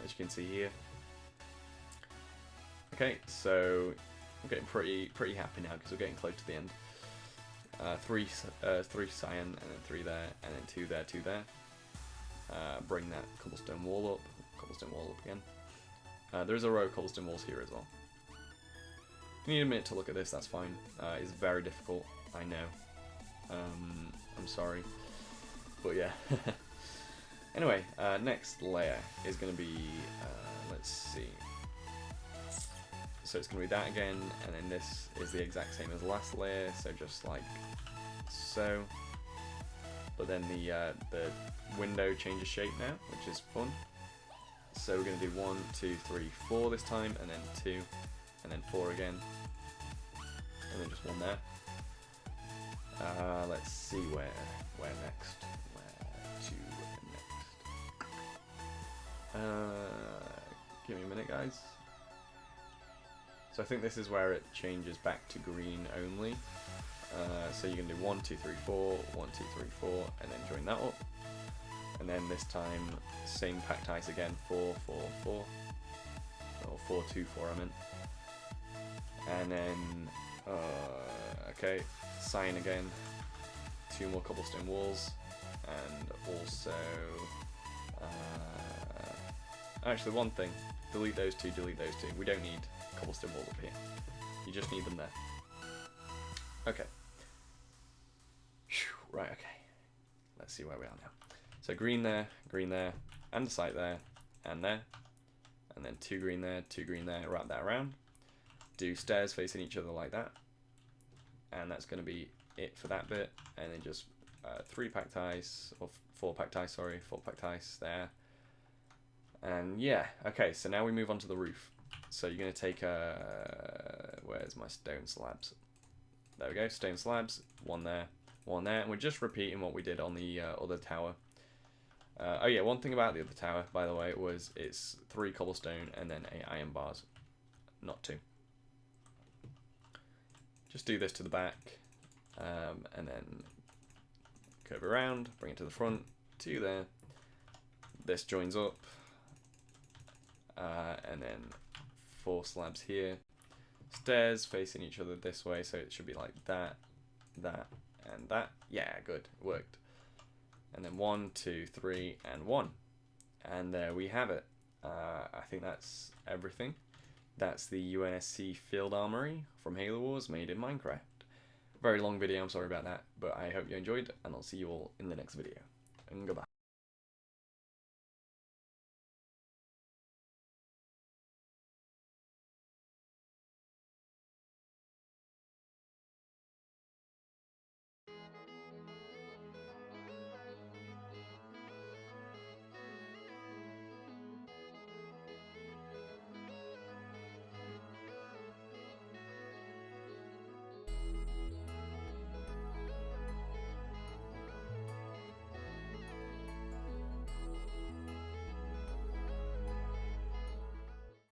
as you can see here. Okay, so I'm getting pretty happy now because we're getting close to the end. 3 cyan, and then 3 there, and then 2 there, 2 there. Bring that cobblestone wall up again. There is a row of cobblestone walls here as well. If you need a minute to look at this, that's fine. It's very difficult, I know. I'm sorry, but yeah. Anyway, next layer is going to be, let's see. So it's going to be that again, and then this is the exact same as the last layer, so just like so. But then the window changes shape now, which is fun. So we're going to do 1, 2, 3, 4 this time, and then 2, and then 4 again, and then just 1 there. Let's see where next. Where to next? Give me a minute, guys. So I think this is where it changes back to green only. So you can do 1, 2, 3, 4, 1, 2, 3, 4, and then join that up. And then this time, same packed ice again, 4, 4, 4. Or 4, 2, 4, I meant. And then, okay, cyan again. 2 more cobblestone walls. And also, actually one thing, delete those 2, delete those 2. We don't need cobblestone walls up here. You just need them there. Okay. Right, okay. Let's see where we are now. So green there, andesite there, and there. And then 2 green there, 2 green there, wrap that around. Do stairs facing each other like that. And that's going to be it for that bit. And then just 3 packed ice, or 4 packed ice, sorry, 4 packed ice there. And yeah, okay, so now we move on to the roof. So you're going to take, where's my stone slabs? There we go, stone slabs, 1 there, 1 there, and we're just repeating what we did on the other tower. Oh yeah, one thing about the other tower, by the way, was it's 3 cobblestone and then 8 iron bars, not 2. Just do this to the back, and then curve around, bring it to the front, 2 there. This joins up, and then 4 slabs here. Stairs facing each other this way, so it should be like that, that, and that. Yeah, good, it worked. And then 1, 2, 3, and 1. And there we have it. I think that's everything. That's the UNSC Field Armory from Halo Wars made in Minecraft. Very long video, I'm sorry about that, but I hope you enjoyed, and I'll see you all in the next video. And goodbye.